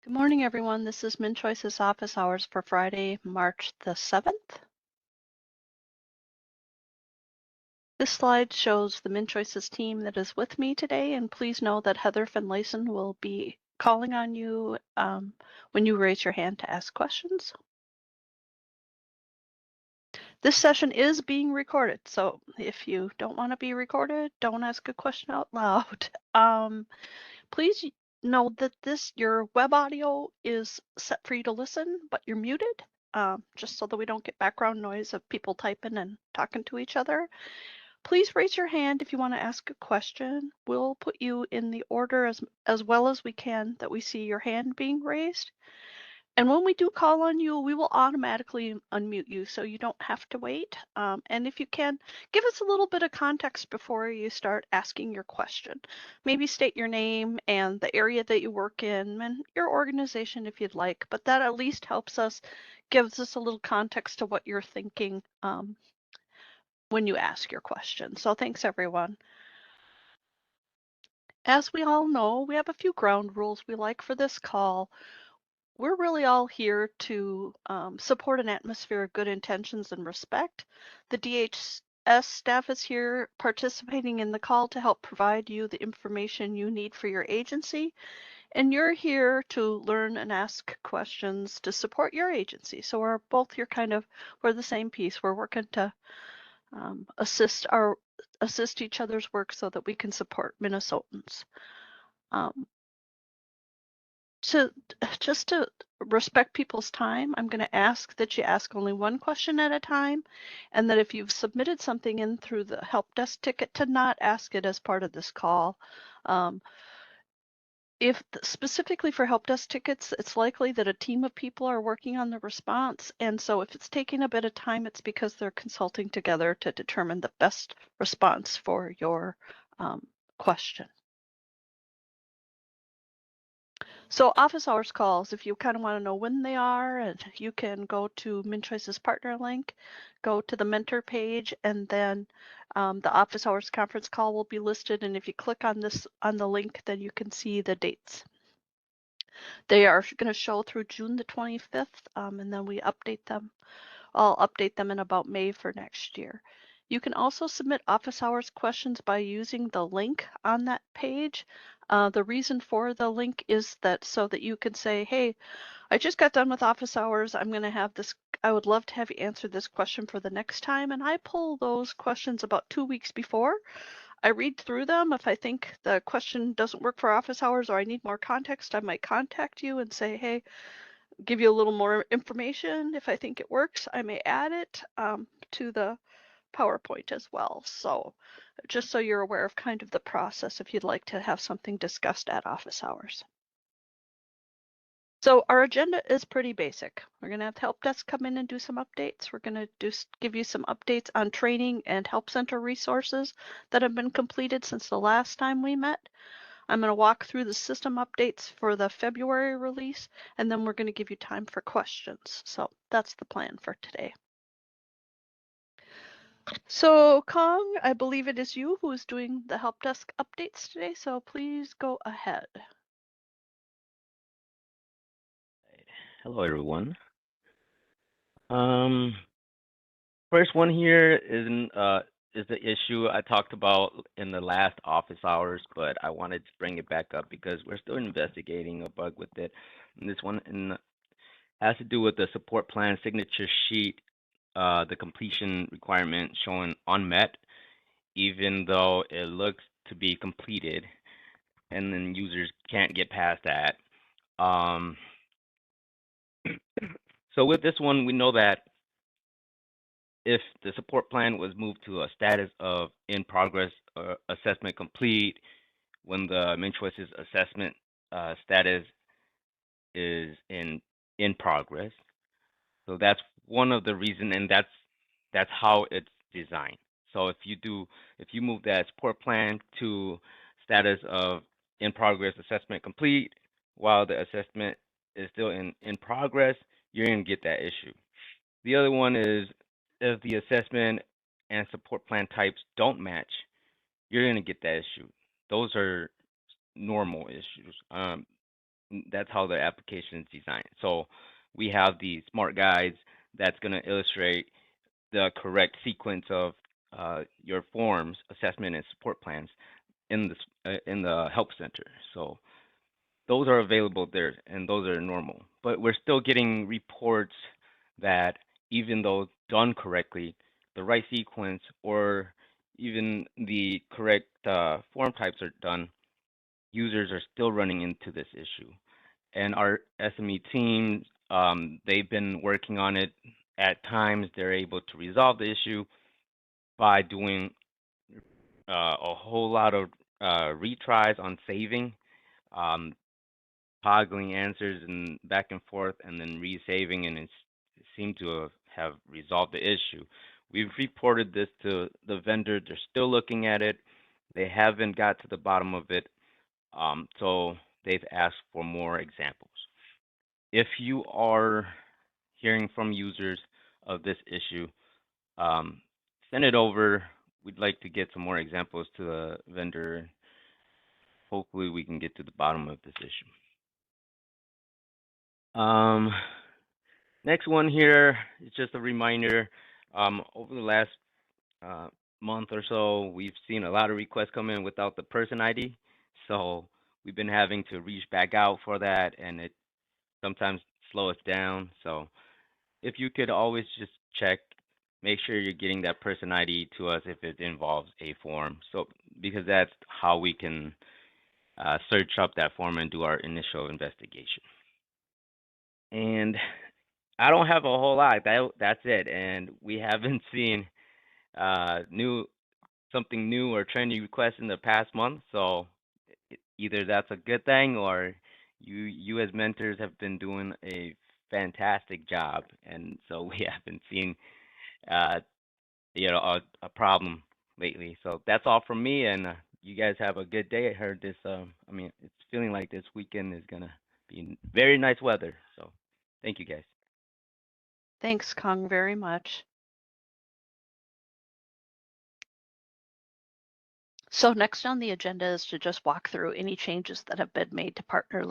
Good morning, everyone. This is MnCHOICES office hours for Friday, March the 7th. This slide shows the MnCHOICES team that is with me today, and please know that Heather Finlayson will be calling on you when you raise your hand to ask questions. This session is being recorded, so if you don't want to be recorded, don't ask a question out loud. Please know that your web audio is set for you to listen, but you're muted, just so that we don't get background noise of people typing and talking to each other. Please raise your hand if you want to ask a question. We'll put you in the order as well as we can that we see your hand being raised. And when we do call on you, we will automatically unmute you, so you don't have to wait. And if you can, give us a little bit of context before you start asking your question. Maybe state your name and the area that you work in and your organization if you'd like, but that at least helps us, gives us a little context to what you're thinking when you ask your question. So thanks, everyone. As we all know, we have a few ground rules we like for this call. We're really all here to support an atmosphere of good intentions and respect. The DHS staff is here participating in the call to help provide you the information you need for your agency. And you're here to learn and ask questions to support your agency. So we're both here we're the same piece. We're working to assist each other's work so that we can support Minnesotans. Um, just to respect people's time, I'm going to ask that you ask only one question at a time, and that if you've submitted something in through the help desk ticket, to not ask it as part of this call. If specifically for help desk tickets, it's likely that a team of people are working on the response, and so if it's taking a bit of time, it's because they're consulting together to determine the best response for your question. So office hours calls, if you kind of want to know when they are, and you can go to MnCHOICE's partner link, go to the mentor page, and then the office hours conference call will be listed. And if you click on the link, then you can see the dates. They are going to show through June the 25th, and then we update them. I'll update them in about May for next year. You can also submit office hours questions by using the link on that page. The reason for the link is that so that you can say, hey, I just got done with office hours. I'm going to have this. I would love to have you answer this question for the next time. And I pull those questions about 2 weeks before. I read through them. If I think the question doesn't work for office hours or I need more context, I might contact you and say, hey, give you a little more information. If I think it works, I may add it to the PowerPoint as well. So just so you're aware of kind of the process if you'd like to have something discussed at office hours. So our agenda is pretty basic. We're going to have the help desk come in and do some updates. We're going to give you some updates on training and help center resources that have been completed since the last time we met. I'm going to walk through the system updates for the February release, and then we're going to give you time for questions. So that's the plan for today. So Kong, I believe it is you who is doing the help desk updates today, so please go ahead. Hello, everyone. First one here is the issue I talked about in the last office hours, but I wanted to bring it back up because we're still investigating a bug with it. And this one has to do with the support plan signature sheet, the completion requirement showing unmet, even though it looks to be completed, and then users can't get past that. So with this one, we know that if the support plan was moved to a status of in progress or assessment complete, when the MnCHOICES assessment status is in progress. So that's one of the reason, and that's how it's designed. So if you move that support plan to status of in progress assessment complete while the assessment is still in progress, you're gonna get that issue. The other one is if the assessment and support plan types don't match, you're going to get that issue. Those are normal issues. That's how the application is designed. So we have the smart guides that's going to illustrate the correct sequence of your forms, assessment, and support plans in the help center. So those are available there, and those are normal. But we're still getting reports that even though done correctly, the right sequence or even the correct form types are done, users are still running into this issue. And our SME team, they've been working on it. At times, they're able to resolve the issue by doing a whole lot of retries on saving, um, toggling answers and back and forth, and then resaving, and it seemed to have resolved the issue. We've reported this to the vendor. They're still looking at it. They haven't got to the bottom of it, so they've asked for more examples. If you are hearing from users of this issue, um, send it over. We'd like to get some more examples to the vendor. Hopefully, we can get to the bottom of this issue. Next one here is just a reminder. Over the last uh, month or so, we've seen a lot of requests come in without the person ID. So we've been having to reach back out for that, and it sometimes slow us down. So if you could always just check, make sure you're getting that person ID to us if it involves a form. So because that's how we can search up that form and do our initial investigation. And I don't have a whole lot. That's it. And we haven't seen new something new or trendy requests in the past month. So either that's a good thing or you as mentors have been doing a fantastic job, and so we haven't seen uh, a problem lately. So that's all from me, and you guys have a good day. I heard this. I mean, it's feeling like this weekend is gonna be very nice weather. So thank you guys. Thanks, Kong, very much. So next on the agenda is to just walk through any changes that have been made to Partner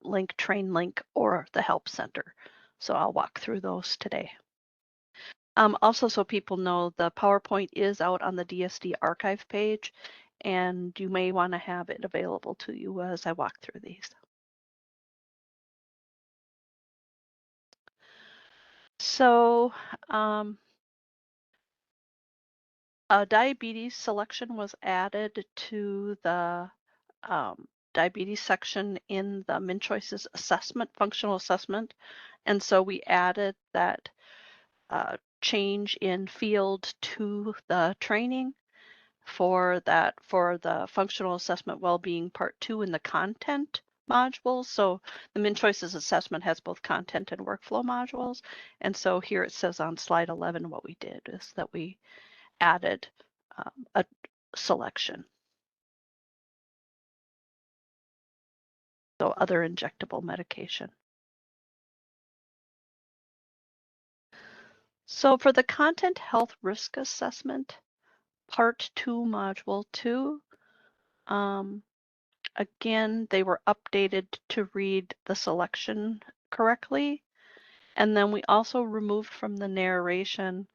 Link, Train Link, or the Help Center. So I'll walk through those today. Also, so people know, the PowerPoint is out on the DSD archive page, and you may want to have it available to you as I walk through these. So a diabetes selection was added to the diabetes section in the MnCHOICES assessment, functional assessment. And so we added that change in field to the training for the functional assessment well-being part 2 in the content modules. So the MnCHOICES assessment has both content and workflow modules. And so here it says on slide 11, what we did is that we added a selection. So other injectable medication. So for the content health risk assessment, part 2, module 2, again, they were updated to read the selection correctly. And then we also removed from the narration,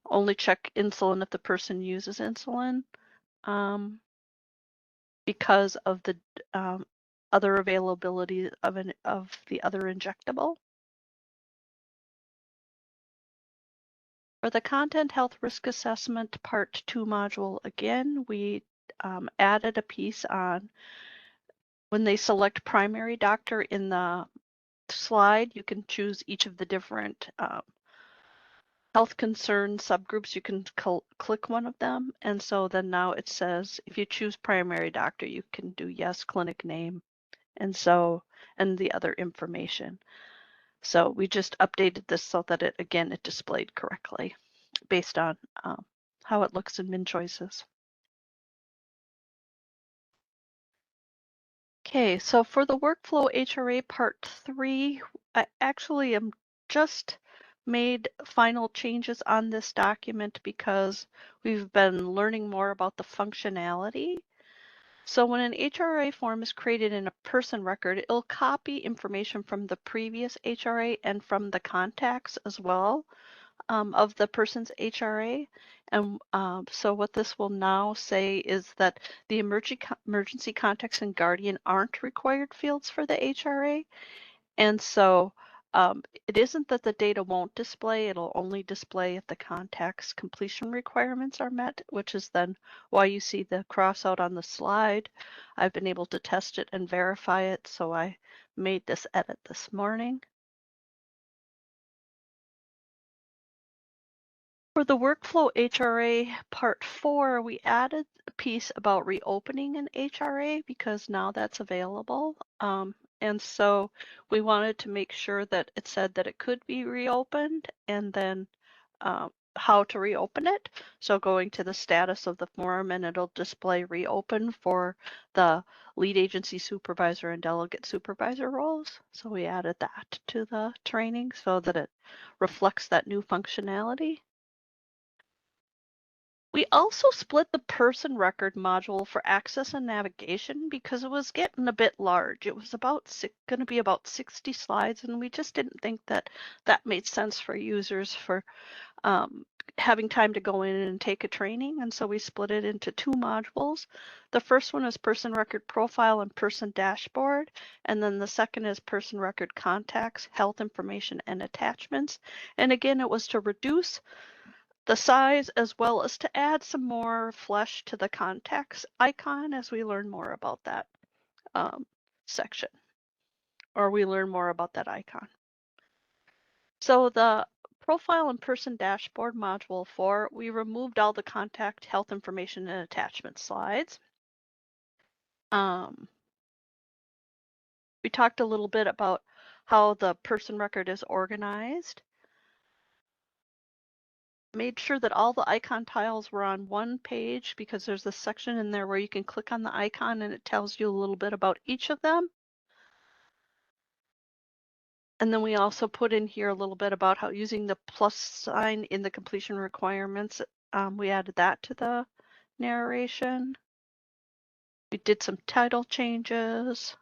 only check insulin if the person uses insulin, because of the other availability of the other injectable. For the content health risk assessment part 2 module, again, we added a piece on when they select primary doctor in the slide, you can choose each of the different health concern subgroups. You can click one of them. And so then now it says, if you choose primary doctor, you can do yes, clinic name, and the other information. So we just updated this so that it displayed correctly based on how it looks in MnCHOICES. Okay, so for the workflow HRA part 3, I actually am just made final changes on this document because we've been learning more about the functionality. So when an HRA form is created in a person record, it'll copy information from the previous HRA and from the contacts as well of the person's HRA. And so what this will now say is that the emergency contacts and guardian aren't required fields for the HRA. And so it isn't that the data won't display, it'll only display if the contact's completion requirements are met, which is then why you see the cross out on the slide. I've been able to test it and verify it, so I made this edit this morning. For the workflow HRA part 4, we added a piece about reopening an HRA because now that's available. And so we wanted to make sure that it said that it could be reopened and then how to reopen it. So going to the status of the form and it'll display reopen for the lead agency supervisor and delegate supervisor roles. So we added that to the training so that it reflects that new functionality. We also split the person record module for access and navigation because it was getting a bit large. It was going to be about 60 slides, and we just didn't think that that made sense for users for having time to go in and take a training. And so we split it into 2 modules. The first one is person record profile and person dashboard. And then the second is person record contacts, health information, and attachments. And again, it was to reduce the size as well as to add some more flesh to the contacts icon as we learn more about that section, or we learn more about that icon. So the profile and person dashboard module 4, we removed all the contact health information and attachment slides. We talked a little bit about how the person record is organized. Made sure that all the icon tiles were on one page because there's a section in there where you can click on the icon and it tells you a little bit about each of them. And then we also put in here a little bit about how using the plus sign in the completion requirements, we added that to the narration. We did some title changes.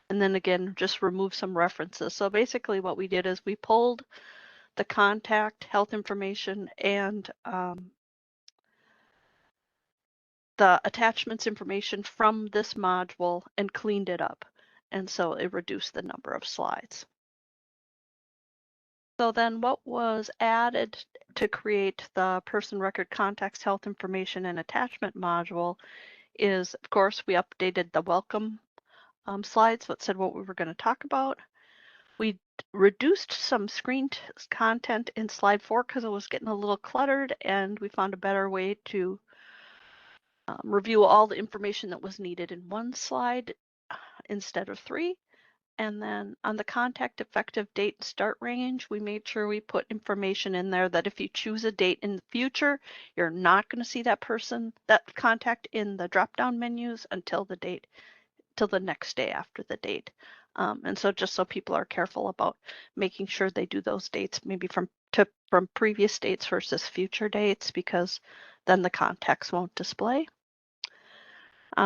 And then again, just remove some references. So basically what we did is we pulled the contact, health information, and the attachments information from this module and cleaned it up. And so it reduced the number of slides. So then what was added to create the person record contacts, health information, and attachment module is, of course, we updated the welcome slides that said what we were going to talk about. We reduced some screen content in slide 4 because it was getting a little cluttered, and we found a better way to review all the information that was needed in one slide instead of 3. And then on the contact effective date and start range, we made sure we put information in there that if you choose a date in the future, you're not going to see that contact in the drop-down menus until the next day after the date. And so just so people are careful about making sure they do those dates maybe from previous dates versus future dates, because then the contacts won't display.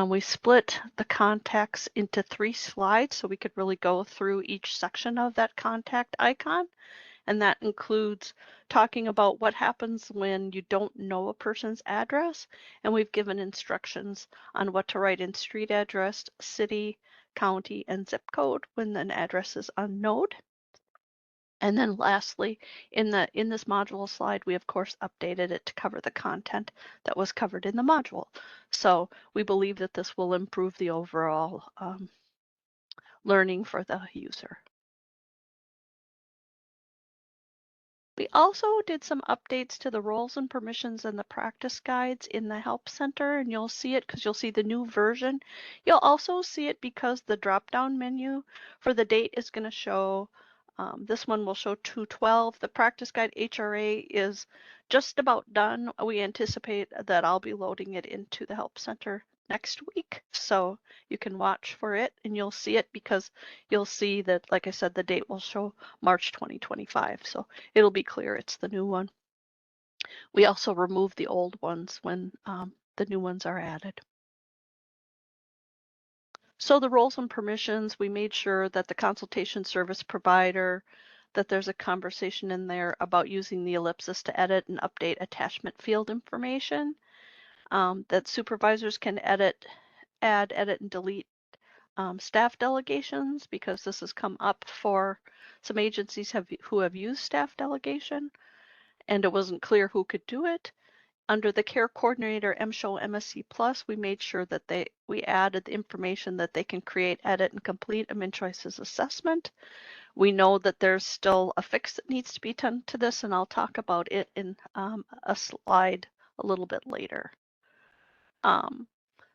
We split the contacts into 3 slides so we could really go through each section of that contact icon. And that includes talking about what happens when you don't know a person's address. And we've given instructions on what to write in street address, city, county, and zip code when an address is unknown. And then lastly, in this module slide, we of course updated it to cover the content that was covered in the module. So we believe that this will improve the overall learning for the user. We also did some updates to the roles and permissions and the practice guides in the Help Center, and you'll see it because you'll see the new version. You'll also see it because the drop-down menu for the date is going to show, this one will show 2/12. The practice guide HRA is just about done. We anticipate that I'll be loading it into the Help Center next week, so you can watch for it and you'll see it because you'll see that, like I said, the date will show March 2025, so it'll be clear it's the new one. We also remove the old ones when the new ones are added. So the roles and permissions, we made sure that the consultation service provider, that there's a conversation in there about using the ellipsis to edit and update attachment field information, that supervisors can add, edit, and delete staff delegations, because this has come up for some agencies who have used staff delegation, and it wasn't clear who could do it. Under the care coordinator MSHO MSC Plus, we made sure that we added the information that they can create, edit, and complete a MnCHOICES assessment. We know that there's still a fix that needs to be done to this, and I'll talk about it in a slide a little bit later.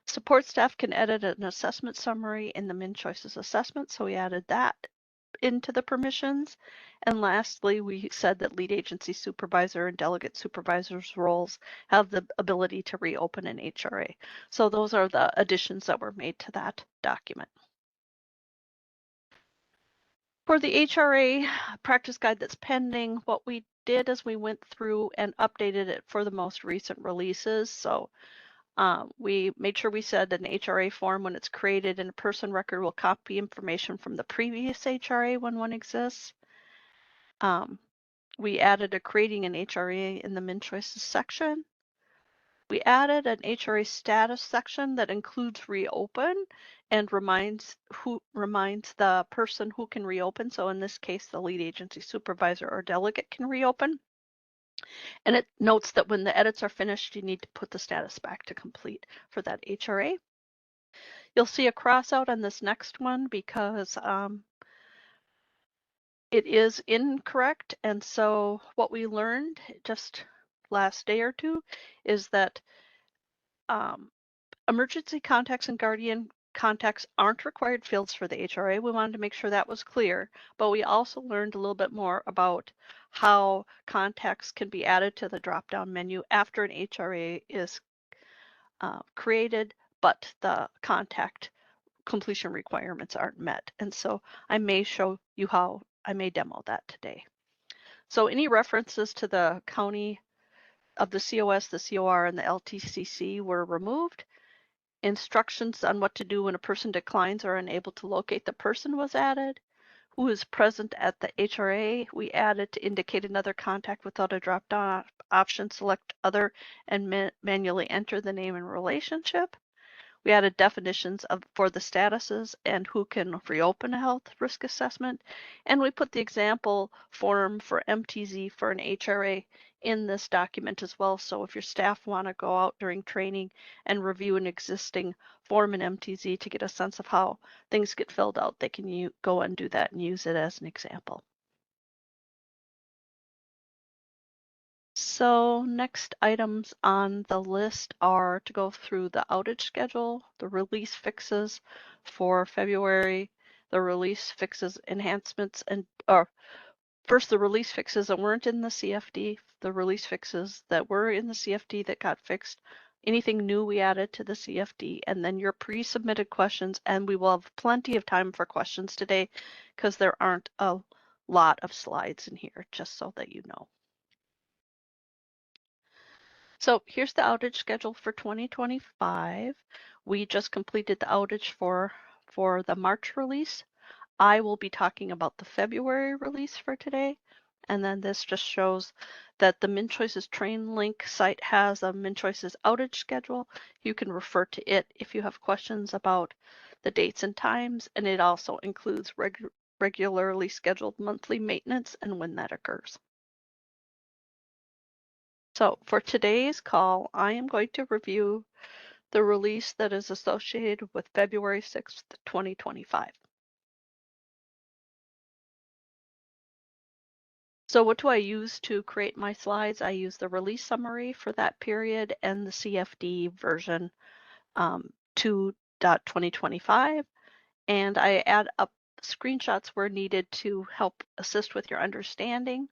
Support staff can edit an assessment summary in the MnCHOICES assessment, so we added that into the permissions. And lastly, we said that lead agency supervisor and delegate supervisors roles have the ability to reopen an HRA. So those are the additions that were made to that document. For the HRA practice guide that's pending, what we did is we went through and updated it for the most recent releases. So we made sure we said an HRA form, when it's created in a person record, will copy information from the previous HRA when one exists. We added a creating an HRA in the MnCHOICES section. We added an HRA status section that includes reopen and reminds the person who can reopen. So in this case, the lead agency supervisor or delegate can reopen. And it notes that when the edits are finished, you need to put the status back to complete for that HRA. You'll see a cross out on this next one because it is incorrect. And so what we learned just last day or two is that emergency contacts and guardian contacts aren't required fields for the HRA. We wanted to make sure that was clear, but we also learned a little bit more about how contacts can be added to the drop-down menu after an HRA is created, but the contact completion requirements aren't met. And so I may show you how I may demo that today. So any references to the county of the COS, the COR, and the LTCC were removed. Instructions on what to do when a person declines or unable to locate the person was added. Who is present at the HRA, we added to indicate another contact without a drop-down option, select other, and manually enter the name and relationship. We added definitions for the statuses and who can reopen a health risk assessment. And we put the example form for MTZ for an HRA in this document as well. So if your staff want to go out during training and review an existing form in MTZ to get a sense of how things get filled out, they can go and do that and use it as an example. So next items on the list are to go through the outage schedule, the release fixes for February, the release fixes enhancements, or first the release fixes that weren't in the CFD, the release fixes that were in the CFD that got fixed, anything new we added to the CFD, and then your pre-submitted questions. And we will have plenty of time for questions today because there aren't a lot of slides in here, just so that you know. So here's the outage schedule for 2025. We just completed the outage for the March release. I will be talking about the February release for today. And then this just shows that the MnCHOICES Train Link site has a MnCHOICES outage schedule. You can refer to it if you have questions about the dates and times. And it also includes regularly scheduled monthly maintenance and when that occurs. So for today's call, I am going to review the release that is associated with February 6th, 2025. So what do I use to create my slides? I use the release summary for that period and the CFD version 2.2025. And I add up screenshots where needed to help assist with your understanding.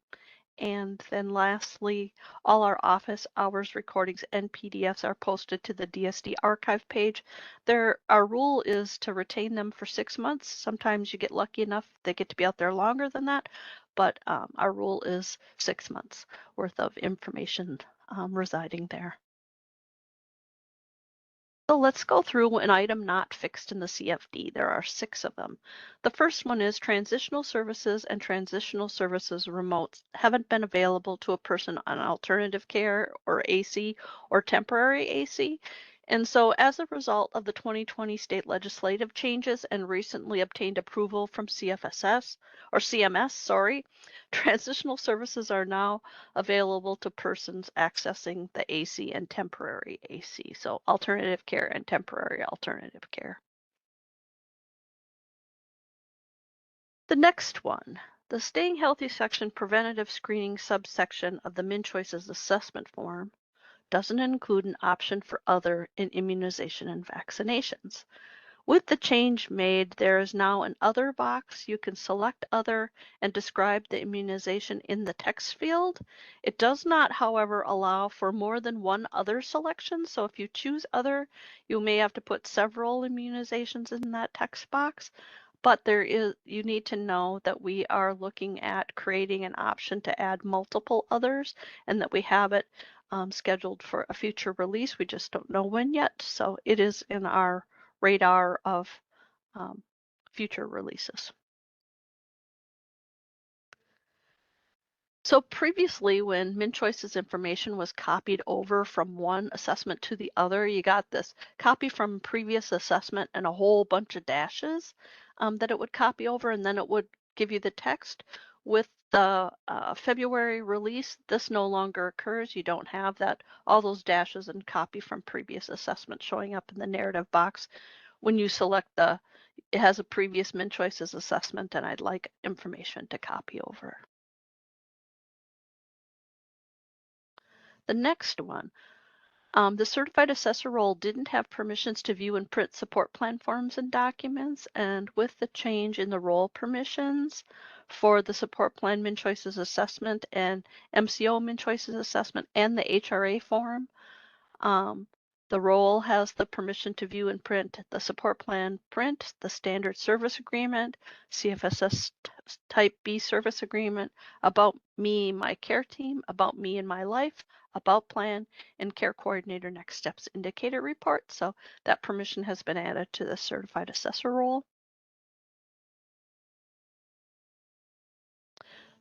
And then lastly, all our office hours recordings and PDFs are posted to the DSD archive page. Our rule is to retain them for 6 months. Sometimes you get lucky enough, they get to be out there longer than that, but our rule is 6 months worth of information residing there. So let's go through an item not fixed in the CFD. There are 6 of them. The first one is transitional services and transitional services remotes haven't been available to a person on alternative care or AC or temporary AC. And so as a result of the 2020 state legislative changes and recently obtained approval from CFSS or CMS, sorry, transitional services are now available to persons accessing the AC and temporary AC. So alternative care and temporary alternative care. The next one, the Staying Healthy section preventative screening subsection of the MnCHOICES assessment form doesn't include an option for other in immunization and vaccinations. With the change made, there is now an other box. You can select other and describe the immunization in the text field. It does not, however, allow for more than one other selection. So if you choose other, you may have to put several immunizations in that text box. But you need to know that we are looking at creating an option to add multiple others and that we have it scheduled for a future release. We just don't know when yet. So it is in our radar of um, future releases. So previously, when MnCHOICES information was copied over from one assessment to the other, you got this copy from previous assessment and a whole bunch of dashes that it would copy over, and then it would give you the text. With the February release, this no longer occurs. You don't have that, all those dashes and copy from previous assessment showing up in the narrative box when you select it has a previous MnCHOICES assessment and I'd like information to copy over. The next one, the certified assessor role didn't have permissions to view and print support plan forms and documents, and with the change in the role permissions for the support plan MnCHOICES assessment and MCO MnCHOICES assessment and the HRA form, the role has the permission to view and print the support plan print, the standard service agreement, CFSS type B service agreement, about me, my care team, about me and my life, about plan, and care coordinator next steps indicator report. So that permission has been added to the certified assessor role.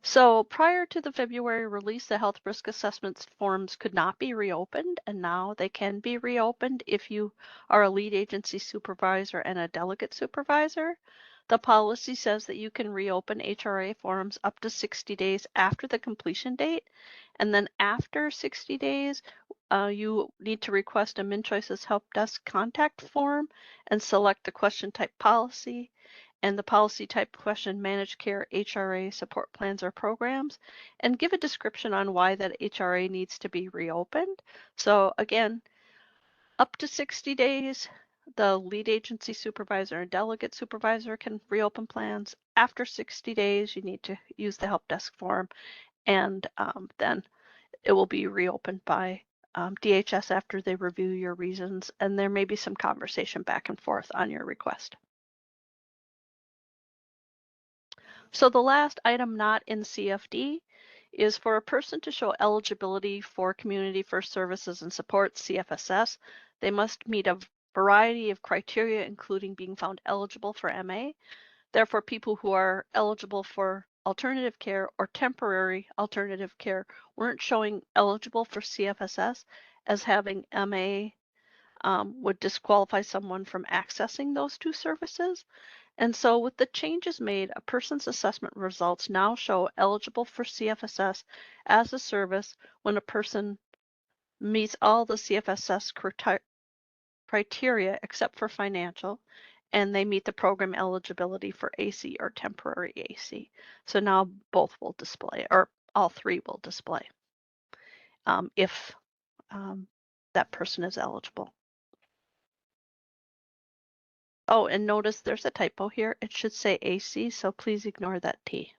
So prior to the February release, the health risk assessments forms could not be reopened, and now they can be reopened if you are a lead agency supervisor and a delegate supervisor. The policy says that you can reopen HRA forms up to 60 days after the completion date, and then after 60 days, you need to request a MnCHOICES Help Desk contact form and select the question type policy and the policy type question managed care HRA support plans or programs, and give a description on why that HRA needs to be reopened. So again, up to 60 days, the lead agency supervisor and delegate supervisor can reopen plans. After 60 days, you need to use the help desk form, and then it will be reopened by DHS after they review your reasons, and there may be some conversation back and forth on your request. So the last item not in CFD is for a person to show eligibility for Community First Services and Support, CFSS. They must meet a variety of criteria, including being found eligible for MA. Therefore, people who are eligible for alternative care or temporary alternative care weren't showing eligible for CFSS, as having MA would disqualify someone from accessing those two services. And so with the changes made, a person's assessment results now show eligible for CFSS as a service when a person meets all the CFSS criteria except for financial, and they meet the program eligibility for AC or temporary AC. So now both will display, or all three will display, if that person is eligible. Oh, and notice there's a typo here. It should say AC, so please ignore that T.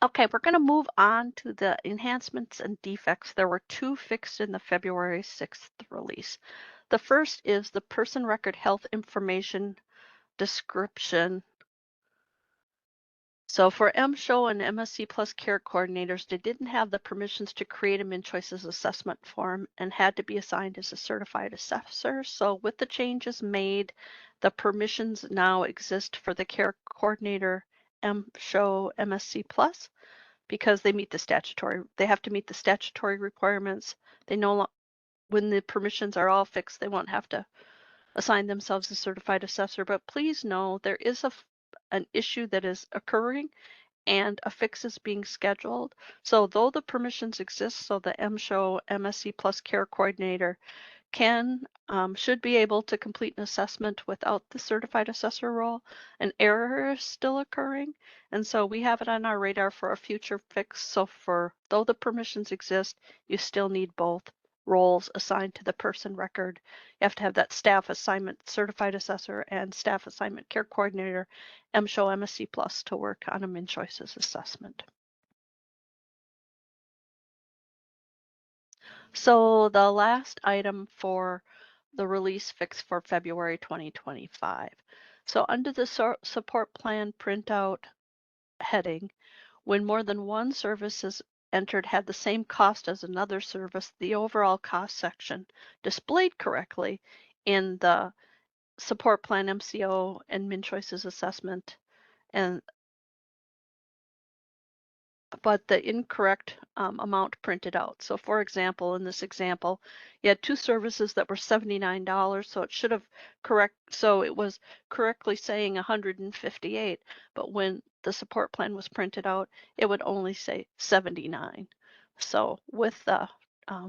Okay, we're going to move on to the enhancements and defects. There were 2 fixed in the February 6th release. The first is the person record health information description So for MSHO and MSC Plus care coordinators, they didn't have the permissions to create a MnCHOICES assessment form and had to be assigned as a certified assessor. So with the changes made, the permissions now exist for the care coordinator MSHO MSC Plus because they have to meet the statutory requirements. They when the permissions are all fixed, they won't have to assign themselves a certified assessor. But please know there is an issue that is occurring and a fix is being scheduled. So though the permissions exist, so the MSHO MSC Plus care coordinator should be able to complete an assessment without the certified assessor role. An error is still occurring, and so we have it on our radar for a future fix. So though the permissions exist, you still need both roles assigned to the person record. You have to have that staff assignment certified assessor and staff assignment care coordinator, MSHO MSC Plus, to work on a MnCHOICES assessment. So the last item for the release fix for February 2025. So under the support plan printout heading, when more than one service is entered had the same cost as another service, the overall cost section displayed correctly in the support plan MCO and MnCHOICES assessment, but the incorrect amount printed out. So for example, in this example, you had two services that were $79, so it was correctly saying 158, but when the support plan was printed out, it would only say 79. So with the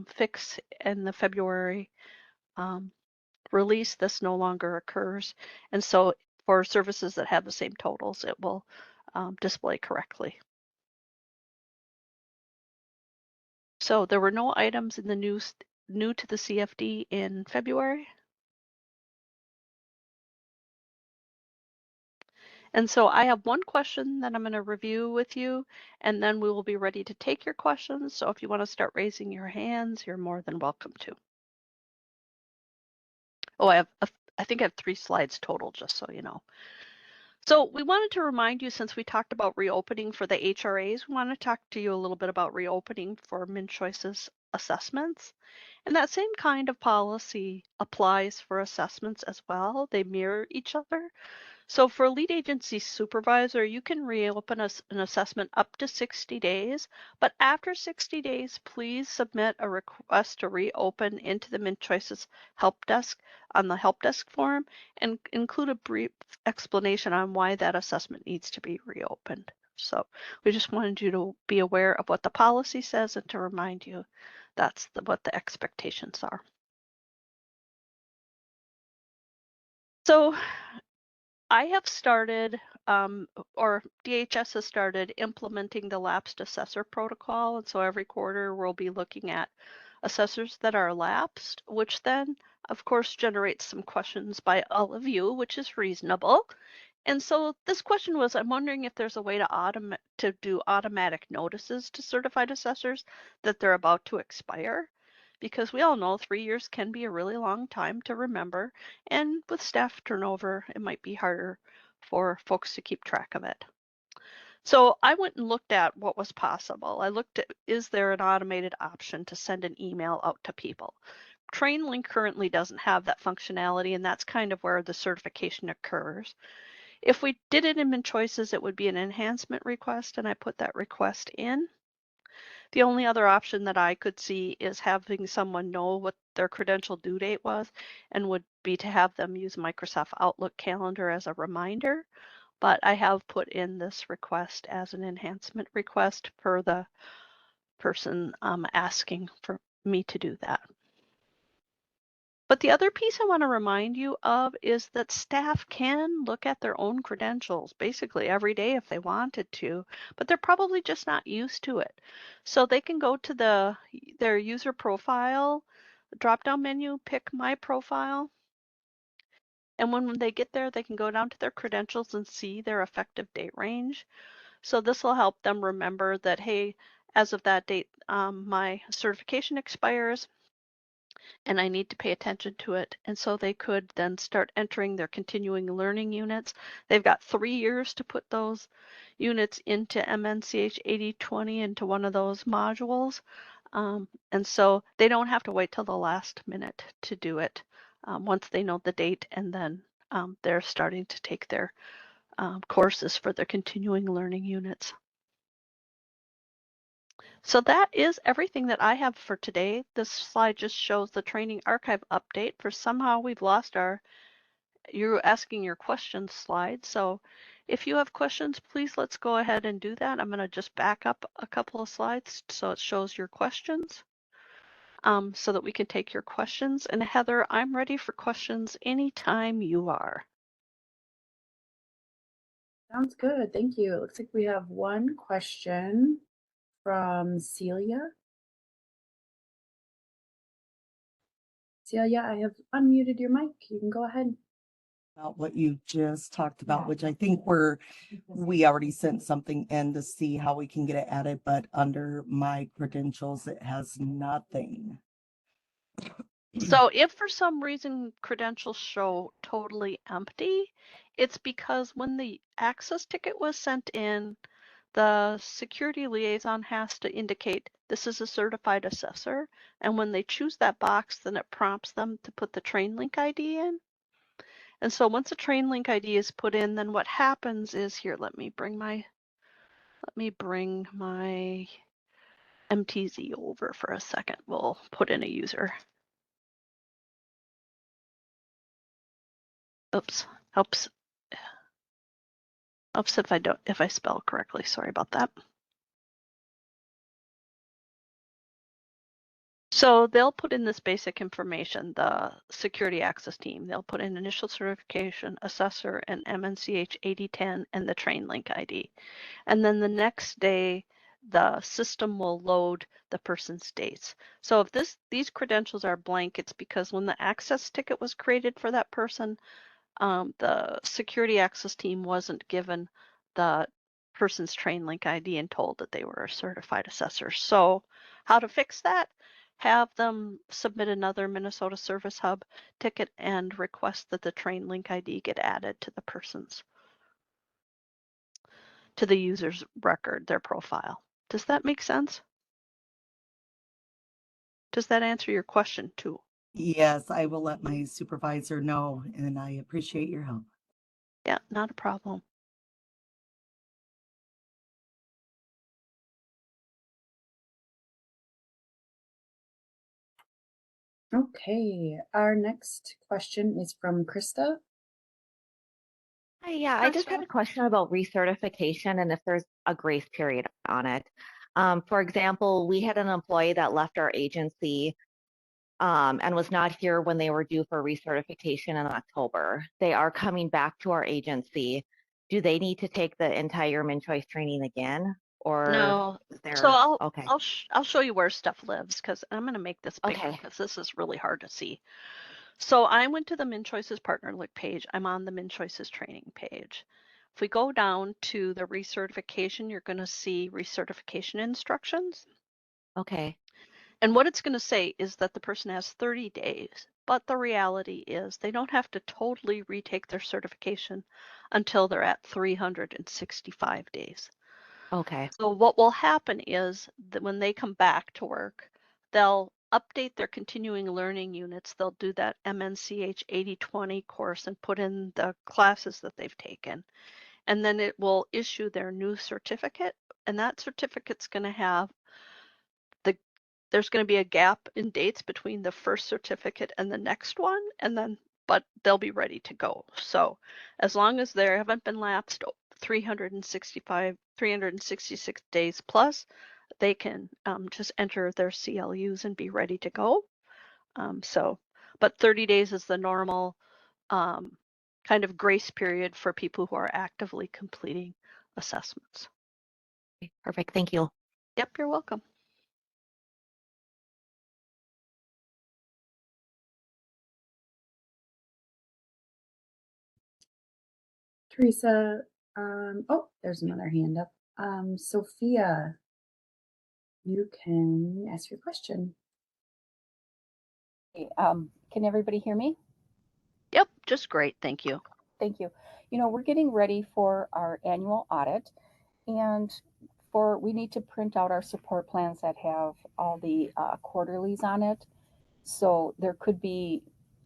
fix in the February release, this no longer occurs. And so for services that have the same totals, it will display correctly. So there were no items in the new to the CFD in February. And so I have one question that I'm going to review with you, and then we will be ready to take your questions. So if you want to start raising your hands, you're more than welcome to. Oh, I think I have 3 slides total, just so you know. So we wanted to remind you, since we talked about reopening for the HRAs, we want to talk to you a little bit about reopening for MnCHOICES assessments. And that same kind of policy applies for assessments as well. They mirror each other. So for lead agency supervisor, you can reopen an assessment up to 60 days, but after 60 days, please submit a request to reopen into the MnCHOICES help desk on the help desk form and include a brief explanation on why that assessment needs to be reopened. So we just wanted you to be aware of what the policy says and to remind you that's what the expectations are. So I have started, or DHS has started implementing the lapsed assessor protocol. And so every quarter we'll be looking at assessors that are lapsed, which then, of course, generates some questions by all of you, which is reasonable. And so this question was, I'm wondering if there's a way to do automatic notices to certified assessors that they're about to expire. Because we all know 3 years can be a really long time to remember, and with staff turnover, it might be harder for folks to keep track of it. So I went and looked at what was possible. I looked at, is there an automated option to send an email out to people? TrainLink currently doesn't have that functionality, and that's kind of where the certification occurs. If we did it in MnCHOICES, it would be an enhancement request, and I put that request in. The only other option that I could see is having someone know what their credential due date was, and would be to have them use Microsoft Outlook calendar as a reminder. But I have put in this request as an enhancement request for the person asking for me to do that. But the other piece I want to remind you of is that staff can look at their own credentials basically every day if they wanted to, but they're probably just not used to it. So they can go to their user profile, drop-down menu, pick My Profile, and when they get there, they can go down to their credentials and see their effective date range. So this will help them remember that, hey, as of that date, my certification expires. and I need to pay attention to it. And so they could then start entering their continuing learning units. They've got 3 years to put those units into MnCH 8020 into one of those modules. And so they don't have to wait till the last minute to do it once they know the date, and then they're starting to take their courses for their continuing learning units. So that is everything that I have for today. This slide just shows the training archive update. For somehow we've lost our you asking your questions slide. So if you have questions, please let's go ahead and do that. I'm going to just back up a couple of slides so it shows your questions so that we can take your questions. And Heather, I'm ready for questions anytime you are. Sounds good. Thank you. It looks like we have one question from Celia. Celia, I have unmuted your mic. You can go ahead. About what you just talked about, which I think we already sent something in to see how we can get it added, but under my credentials, it has nothing. So if for some reason credentials show totally empty, it's because when the access ticket was sent in, the security liaison has to indicate this is a certified assessor. And when they choose that box, then it prompts them to put the train link ID in. And so once a train link ID is put in, then what happens is here, let me bring my MTZ over for a second. We'll put in a user. Oops, helps if I spell correctly. Sorry about that. So they'll put in this basic information, the security access team. They'll put in initial certification, assessor, and MnCH 8010 and the train link ID. And then the next day, the system will load the person's dates. So if these credentials are blank, it's because when the access ticket was created for that person, the security access team wasn't given the person's train link ID and told that they were a certified assessor. So how to fix that? Have them submit another Minnesota Service Hub ticket and request that the train link ID get added to the user's record, their profile. Does that make sense? Does that answer your question too? Yes, I will let my supervisor know, and I appreciate your help. Yeah, not a problem. Okay, our next question is from Krista. Hi, yeah, I just had a question about recertification and if there's a grace period on it. For example, we had an employee that left our agency and was not here when they were due for recertification in October. They are coming back to our agency. Do they need to take the entire MnCHOICE training again, or No. is there? So Okay. I'll show you where stuff lives because I'm going to make this bigger Okay. because this is really hard to see. So I went to the MnCHOICES partner link page. I'm on the MnCHOICES training page. If we go down to the recertification, you're going to see recertification instructions. Okay. And what it's going to say is that the person has 30 days. But the reality is they don't have to totally retake their certification until they're at 365 days. Okay. So what will happen is that when they come back to work, they'll update their continuing learning units. They'll do that MnCH 8020 course and put in the classes that they've taken. And then it will issue their new certificate. And that certificate's going to have there's going to be a gap in dates between the first certificate and the next one. And then, but they'll be ready to go. So as long as there haven't been lapsed 366 days plus, they can just enter their CLUs and be ready to go. But 30 days is the normal kind of grace period for people who are actively completing assessments. Perfect. Thank you. Yep, you're welcome. Teresa, oh, there's another hand up. Sophia, you can ask your question. Can everybody hear me? Yep, just great. Thank you. Thank you. We're getting ready for our annual audit, and we need to print out our support plans that have all the quarterlies on it. So there could be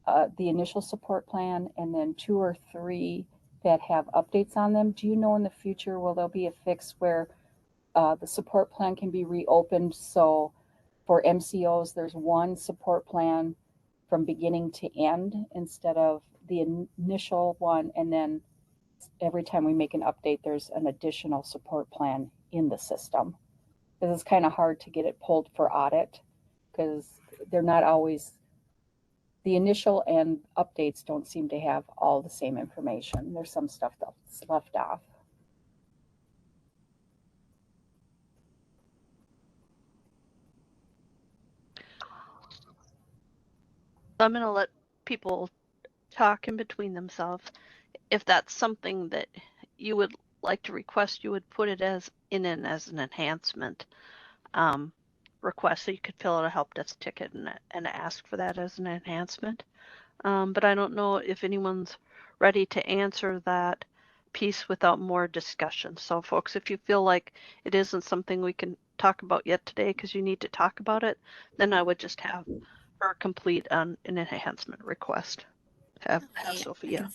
the initial support plan and then 2 or 3 that have updates on them. Do you know in the future, will there be a fix where the support plan can be reopened? So for MCOs, there's one support plan from beginning to end instead of the initial one, and then every time we make an update, there's an additional support plan in the system. Because it's kind of hard to get it pulled for audit because they're not always, the initial and updates don't seem to have all the same information. There's some stuff that's left off. I'm going to let people talk in between themselves. If that's something that you would like to request, you would put it as an enhancement request, so you could fill out a help desk ticket and ask for that as an enhancement. But I don't know if anyone's ready to answer that piece without more discussion. So folks, if you feel like it isn't something we can talk about yet today because you need to talk about it, then I would just have her complete an enhancement request. Have Hey, Sophia.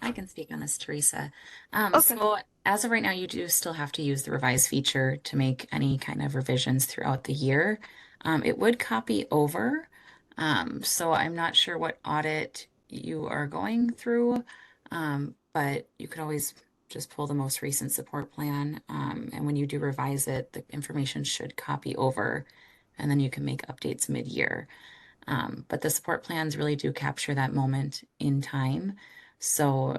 I can speak on this, Teresa. Okay. So as of right now, you do still have to use the revise feature to make any kind of revisions throughout the year. It would copy over. So I'm not sure what audit you are going through, but you could always just pull the most recent support plan. And when you do revise it, the information should copy over, and then you can make updates mid-year. But the support plans really do capture that moment in time. So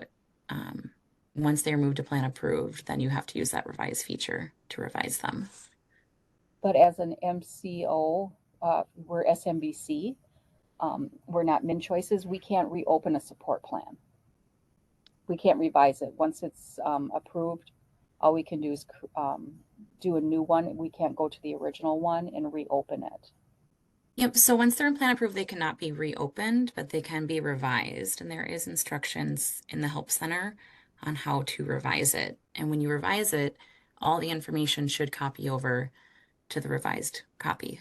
once they're moved to plan approved, then you have to use that revise feature to revise them. But as an MCO, we're SMBC, we're not MnCHOICES, we can't reopen a support plan. We can't revise it. Once it's approved, all we can do is do a new one. We can't go to the original one and reopen it. Yep, so once they're in plan approved, they cannot be reopened, but they can be revised. And there is instructions in the Help Center on how to revise it. And when you revise it, all the information should copy over to the revised copy.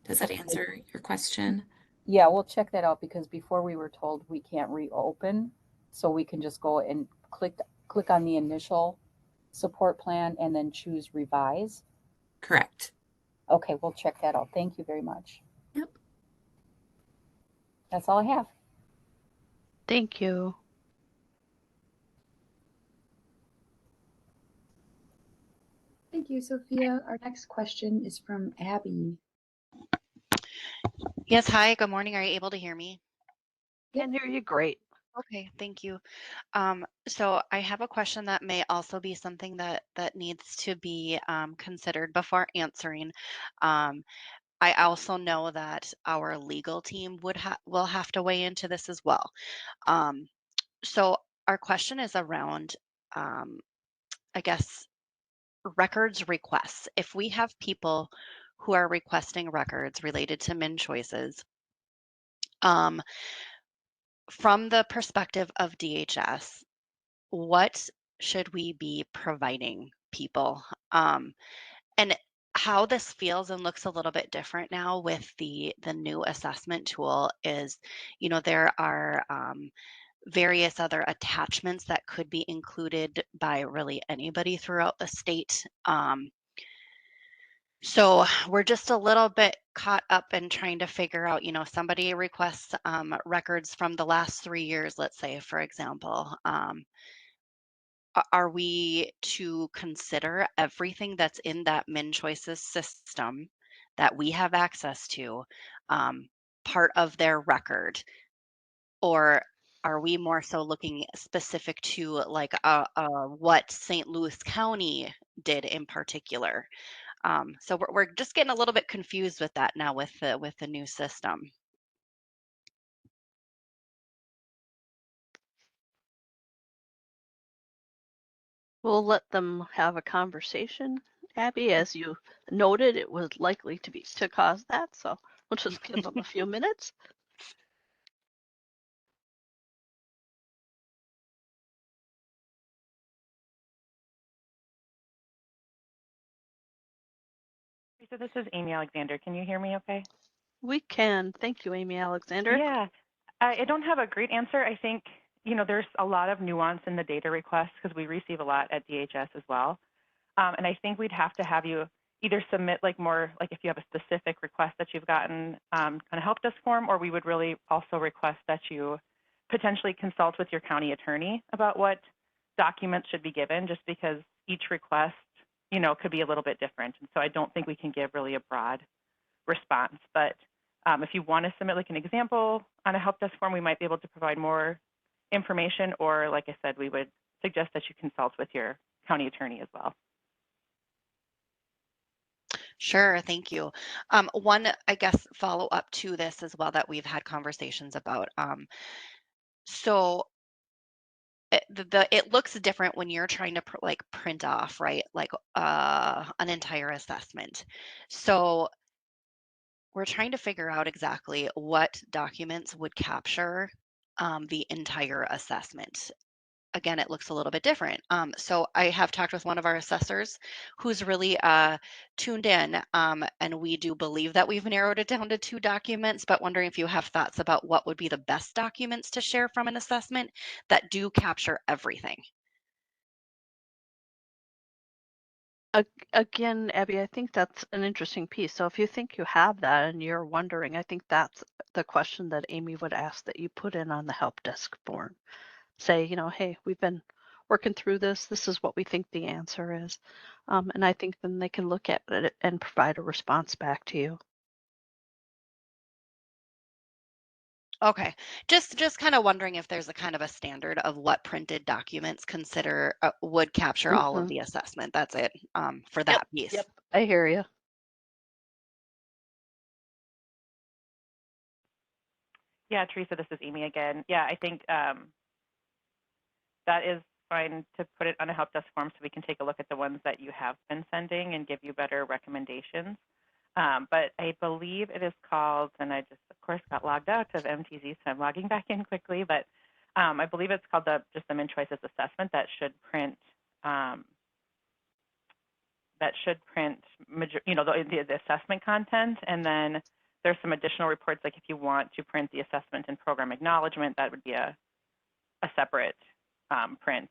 Does that answer your question? Yeah, we'll check that out because before we were told we can't reopen, so we can just go and click on the initial support plan and then choose revise. Correct. Okay, we'll check that out. Thank you very much. Yep. That's all I have. Thank you. Thank you, Sophia. Our next question is from Abby. Yes, hi, good morning. Are you able to hear me? Can hear you great. Okay, thank you. So I have a question that may also be something that needs to be considered before answering. I also know that our legal team will have to weigh into this as well. So our question is around, I guess, records requests. If we have people who are requesting records related to MnCHOICES, from the perspective of DHS, what should we be providing people? And how this feels and looks a little bit different now with the new assessment tool is, there are various other attachments that could be included by really anybody throughout the state. So we're just a little bit caught up in trying to figure out, somebody requests records from the last 3 years, let's say, for example. Are we to consider everything that's in that MnCHOICES system that we have access to part of their record? Or are we more so looking specific to like what St. Louis County did in particular? So we're just getting a little bit confused with that now with the new system. We'll let them have a conversation Abby, as you noted, it was likely to cause that, so we'll just give them a few minutes. So this is Amy Alexander. Can you hear me okay? We can. Thank you, Amy Alexander. Yeah, I don't have a great answer. I think, there's a lot of nuance in the data requests because we receive a lot at DHS as well. And I think we'd have to have you either submit more, if you have a specific request that you've gotten kind of help desk form, or we would really also request that you potentially consult with your county attorney about what documents should be given, just because each request, could be a little bit different. And so I don't think we can give really a broad response. But if you want to submit an example on a help desk form, we might be able to provide more information, or like I said, we would suggest that you consult with your county attorney as well. Sure, thank you. One, I guess, follow up to this as well that we've had conversations about. So it looks different when you're trying to print off, right? An entire assessment. So we're trying to figure out exactly what documents would capture the entire assessment. Again, it looks a little bit different. So I have talked with one of our assessors who's really tuned in, and we do believe that we've narrowed it down to 2 documents, but wondering if you have thoughts about what would be the best documents to share from an assessment that do capture everything. Again, Abby, I think that's an interesting piece. So if you think you have that and you're wondering, I think that's the question that Amy would ask that you put in on the help desk form. Say, hey, we've been working through this. This is what we think the answer is. And I think then they can look at it and provide a response back to you. Okay, just kind of wondering if there's a kind of a standard of what printed documents would capture all of the assessment. That's it for that piece. Yep, I hear you. Yeah, Teresa, this is Amy again. Yeah, I think that is fine to put it on a help desk form so we can take a look at the ones that you have been sending and give you better recommendations. But I believe it is called, and I just, of course, got logged out of MTZ, so I'm logging back in quickly, but I believe it's called just the MnCHOICES assessment that should print, the assessment content. And then there's some additional reports, like if you want to print the assessment and program acknowledgement, that would be a separate print.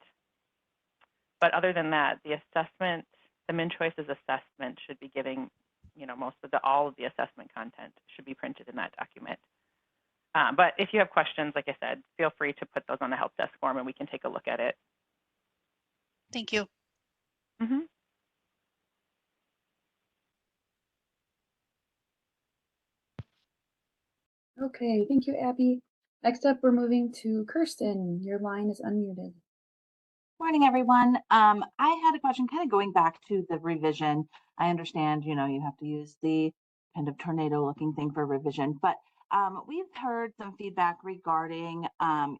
But other than that, the assessment, the MnCHOICES assessment should be giving, most of all of the assessment content should be printed in that document. But if you have questions, like I said, feel free to put those on the help desk form and we can take a look at it. Thank you. Mm-hmm. Okay, thank you, Abby. Next up, we're moving to Kirsten. Your line is unmuted. Morning, everyone. I had a question kind of going back to the revision. I understand, you have to use the kind of tornado looking thing for revision, but we've heard some feedback regarding so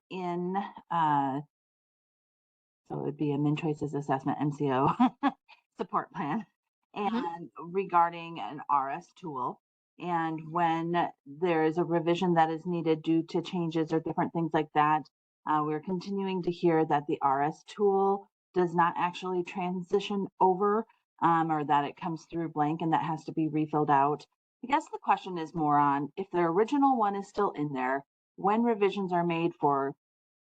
it would be a MnCHOICES assessment MCO support plan, and regarding an RS tool. And when there is a revision that is needed due to changes or different things like that, we're continuing to hear that the RS tool does not actually transition over, or that it comes through blank and that has to be refilled out. I guess the question is more on if the original one is still in there, when revisions are made for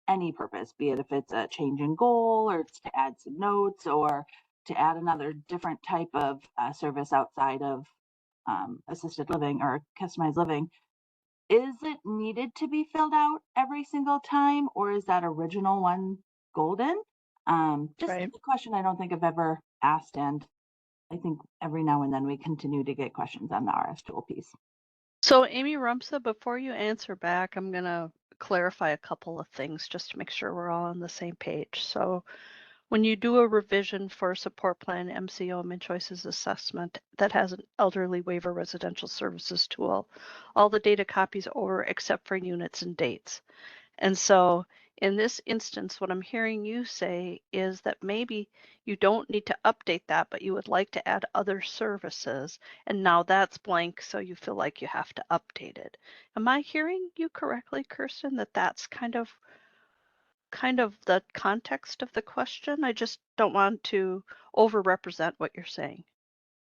any purpose, be it if it's a change in goal or it's to add some notes or to add another different type of service outside of assisted living or customized living, is it needed to be filled out every single time, or is that original one golden? Just Right. a question I don't think I've ever asked, and I think every now and then we continue to get questions on the RS tool piece. So Amy Rumsa, before you answer back, I'm going to clarify a couple of things just to make sure we're all on the same page. So when you do a revision for a support plan, MCO, MnCHOICES assessment that has an elderly waiver residential services tool, all the data copies over except for units and dates. And so In this instance, what I'm hearing you say is that maybe you don't need to update that, but you would like to add other services. And now that's blank, so you feel like you have to update it. Am I hearing you correctly, Kirsten, that that's kind of the context of the question? I just don't want to overrepresent what you're saying.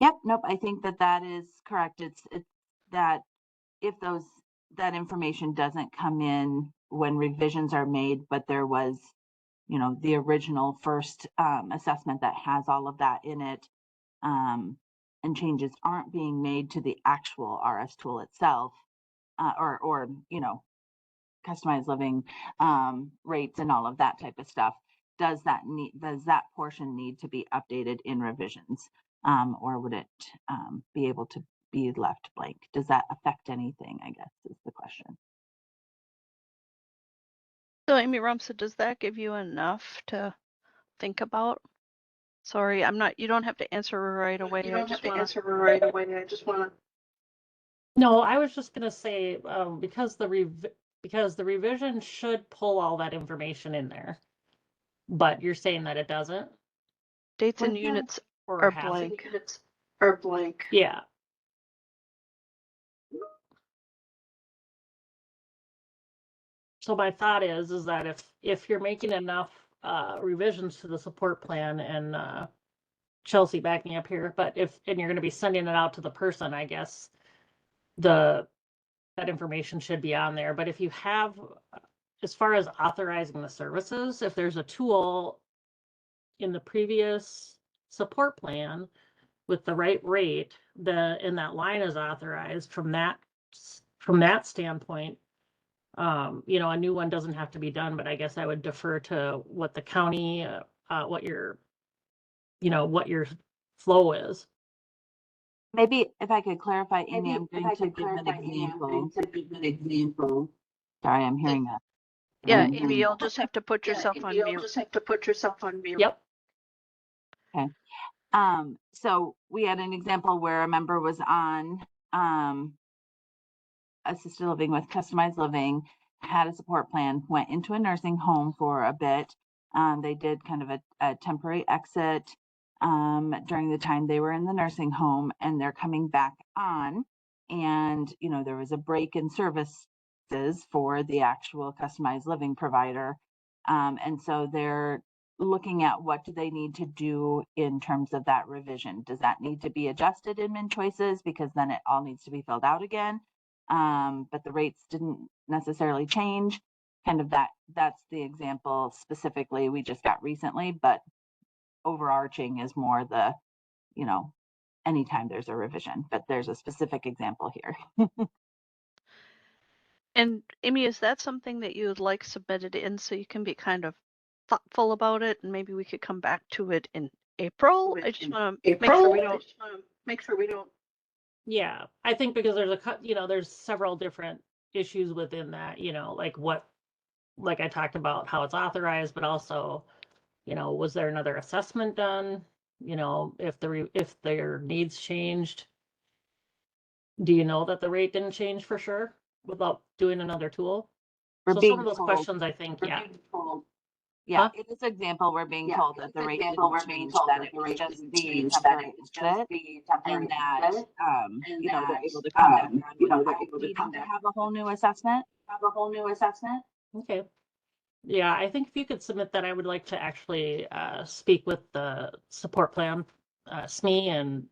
Yep, nope, I think that that is correct. It's that if that information doesn't come in when revisions are made, but there was, you know, the original first assessment that has all of that in it, and changes aren't being made to the actual RS tool itself, or you know, customized living rates and all of that type of stuff. Does that portion need to be updated in revisions, or would it be able to be left blank? Does that affect anything, I guess, is the question. So Amy Rumsa, does that give you enough to think about? Sorry, you don't have to answer right away. You don't have to answer right away. I just want to. No, I was just gonna say, because the revision should pull all that information in there, but you're saying that it doesn't, Dates and units or are has blank. Units are blank. Yeah. So my thought is that if you're making enough revisions to the support plan, and Chelsea, back me up here, but and you're going to be sending it out to the person, I guess that information should be on there. But if you have, as far as authorizing the services, if there's a tool in the previous support plan with the right rate, and that line is authorized from that standpoint, you know, a new one doesn't have to be done, but I guess I would defer to what the county, what your flow is. Maybe if I could clarify, Amy, I'm going to give an example. Sorry, I'm hearing that. Yeah, Amy, you'll just have to put yourself on mute. You'll just have to put yourself on mute. Yep. Okay. So we had an example where a member was on assisted living with customized living, had a support plan, went into a nursing home for a bit. They did kind of a temporary exit during the time they were in the nursing home, and they're coming back on. And, you know, there was a break in services for the actual customized living provider. And so they're looking at what do they need to do in terms of that revision. Does that need to be adjusted in MnCHOICES, because then it all needs to be filled out again? But the rates didn't necessarily change. Kind of that's the example specifically we just got recently, but overarching is more the, you know, anytime there's a revision, but there's a specific example here. And Amy, is that something that you would like submitted in so you can be kind of thoughtful about it, and maybe we could come back to it in April? I just want to make sure we don't. Yeah, I think because there's several different issues within that, you know, like I talked about how it's authorized, but also, you know, was there another assessment done? You know, if their needs changed, do you know that the rate didn't change for sure without doing another tool? So some of those questions, I think, yeah. Yeah, in this example, we're being told that the rate didn't change, that it was just the temporary exit, and that, you know, they're able to come back on without needing to have a whole new assessment. Okay. Yeah, I think if you could submit that, I would like to actually speak with the support plan, SME, and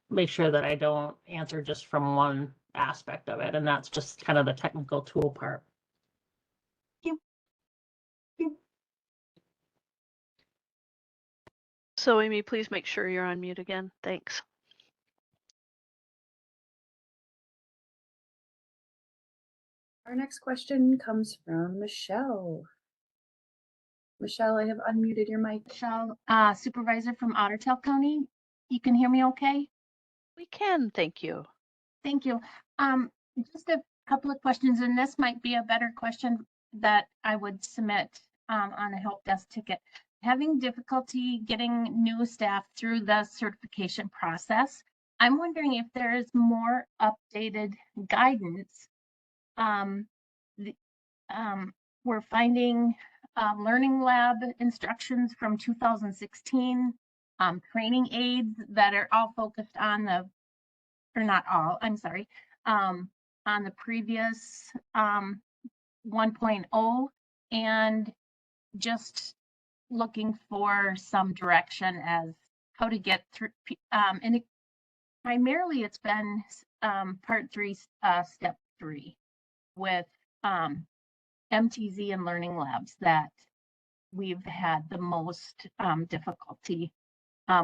make sure that I don't answer just from one aspect of it, and that's just kind of the technical tool part. Thank you. So Amy, please make sure you're on mute again. Thanks. Our next question comes from Michelle. Michelle, I have unmuted your mic. Michelle, supervisor from Otter Tail County. You can hear me okay? We can, thank you. Thank you. Just a couple of questions, and this might be a better question that I would submit on a help desk ticket. Having difficulty getting new staff through the certification process, I'm wondering if there is more updated guidance we're finding learning lab instructions from 2016, training aids that are all focused on the, or not all, I'm sorry, on the previous 1.0, and just looking for some direction as how to get through. And primarily it's been part 3, step 3 with MTZ and learning labs that we've had the most difficulty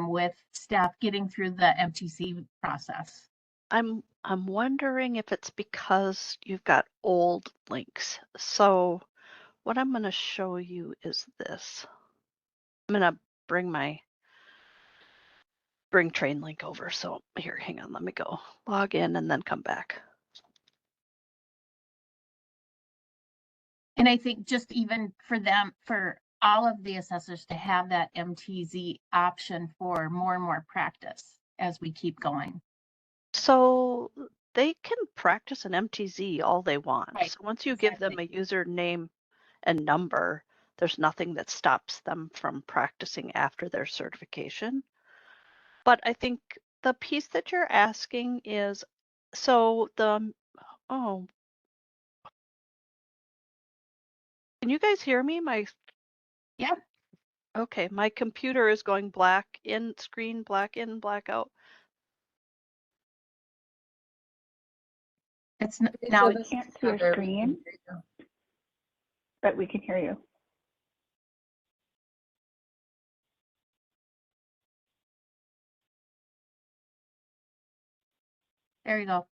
with staff getting through the MTC process. I'm wondering if it's because you've got old links. So what I'm going to show you is this. I'm going to bring train link over. So here, hang on, let me go log in and then come back. And I think just even for them, for all of the assessors to have that MTZ option for more and more practice as we keep going. So they can practice an MTZ all they want. Right. So once you give them a username and number, there's nothing that stops them from practicing after their certification. But I think the piece that you're asking is, so oh, can you guys hear me? Yeah. Okay, my computer is going black in screen, black in, black out. It's now we can't see your screen, but we can hear you. There you go.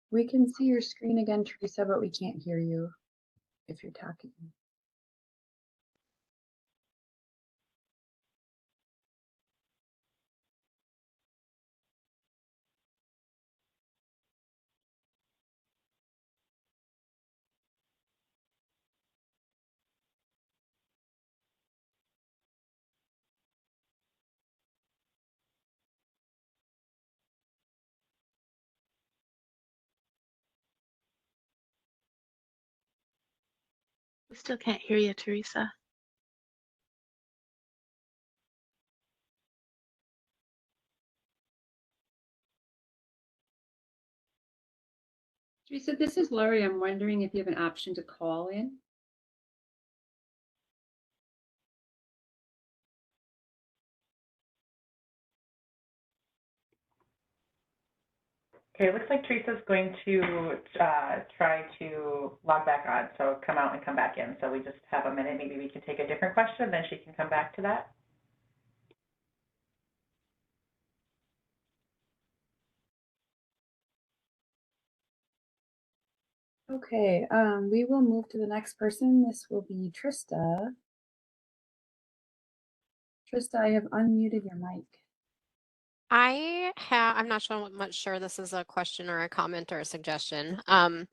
We can see your screen again, Teresa, but we can't hear you if you're talking. We still can't hear you, Teresa. Teresa, this is Lori. I'm wondering if you have an option to call in. Okay, it looks like Teresa's going to try to log back on, so come out and come back in. So we just have a minute. Maybe we can take a different question, then she can come back to that. Okay, we will move to the next person. This will be Trista. Trista, I have unmuted your mic. I'm not sure this is a question or a comment or a suggestion. I'm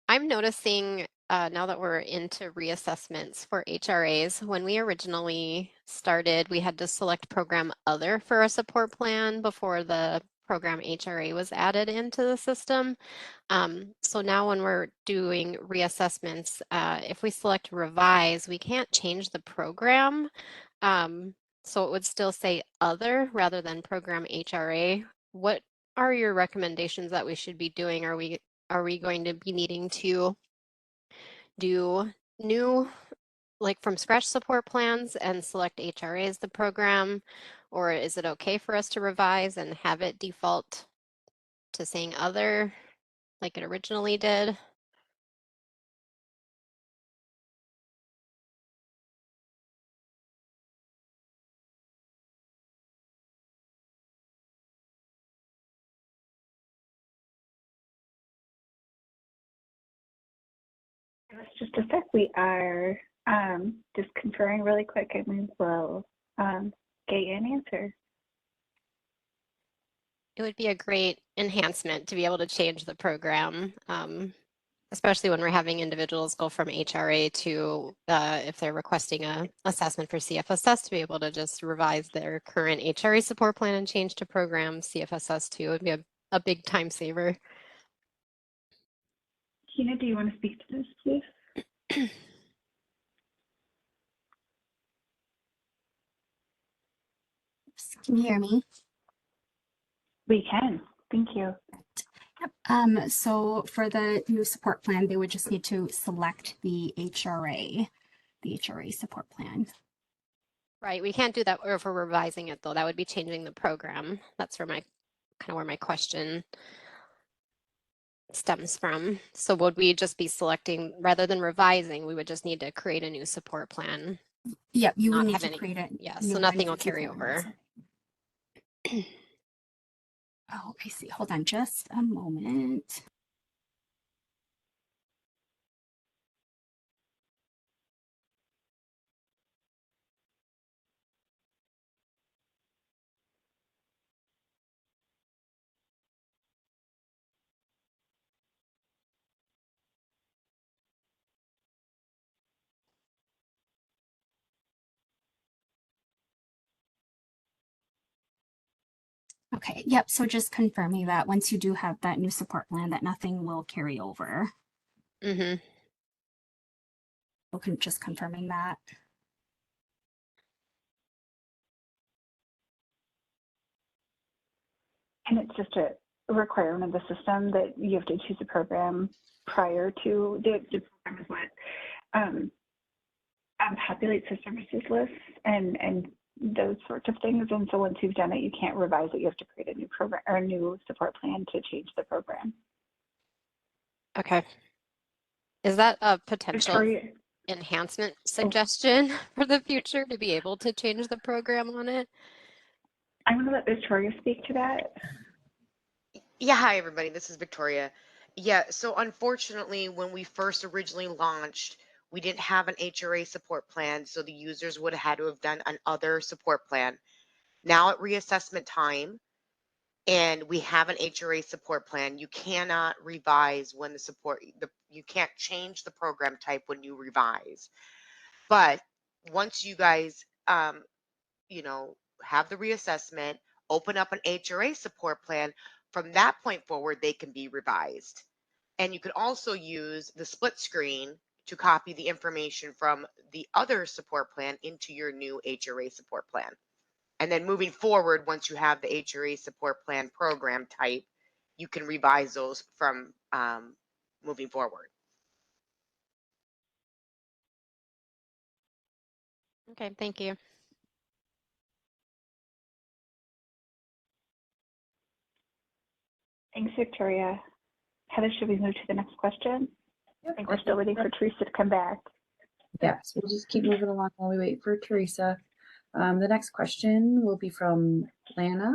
noticing now that we're into reassessments for HRAs, when we originally started, we had to select program other for a support plan before the program HRA was added into the system. So now when we're doing reassessments, if we select revise, we can't change the program. So it would still say other rather than program HRA. What are your recommendations that we should be doing? Are we going to be needing to do new, like from scratch support plans and select HRA as the program? Or is it okay for us to revise and have it default to saying other like it originally did? Just a sec. We are just conferring really quick, and we will get you an answer. It would be a great enhancement to be able to change the program, especially when we're having individuals go from HRA to, if they're requesting a assessment for CFSS, to be able to just revise their current HRA support plan and change to program CFSS too would be a big time saver. Tina, do you want to speak to this, please? Can you hear me? We can. Thank you. Yep. So for the new support plan, they would just need to select the HRA support plan. Right, we can't do that if we're revising it though. That would be changing the program. That's where where my question stems from. So would we just be selecting, rather than revising, we would just need to create a new support plan? Yeah, you would Not need have to any, create it. yeah, so nothing will carry Oh, over. I see. Hold on just a moment. Okay, yep. So just confirming that once you do have that new support plan, that nothing will carry over. Mm-hmm. Okay, just confirming that. And it's just a requirement of the system that you have to choose a program prior to the program is what populates the services lists and those sorts of things. And so once you've done it, you can't revise it. You have to create a new program or a new support plan to change the program. Okay. Is that a potential Victoria, enhancement suggestion for the future, to be able to change the program on it? I'm going to let Victoria speak to that. Yeah, hi everybody, this is Victoria. Yeah, so unfortunately, when we first originally launched, we didn't have an HRA support plan, so the users would have had to have done another support plan. Now at reassessment time, and we have an HRA support plan, you cannot revise when you can't change the program type when you revise. But once you guys, you know, have the reassessment, open up an HRA support plan, from that point forward, they can be revised. And you can also use the split screen to copy the information from the other support plan into your new HRA support plan. And then moving forward, once you have the HRA support plan program type, you can revise those from moving forward. Okay, thank you. Thanks, Victoria. Heather, should we move to the next question? Yep, I think we're still waiting for Teresa to come back. Yeah, so we'll just keep moving along while we wait for Teresa. The next question will be from Lana.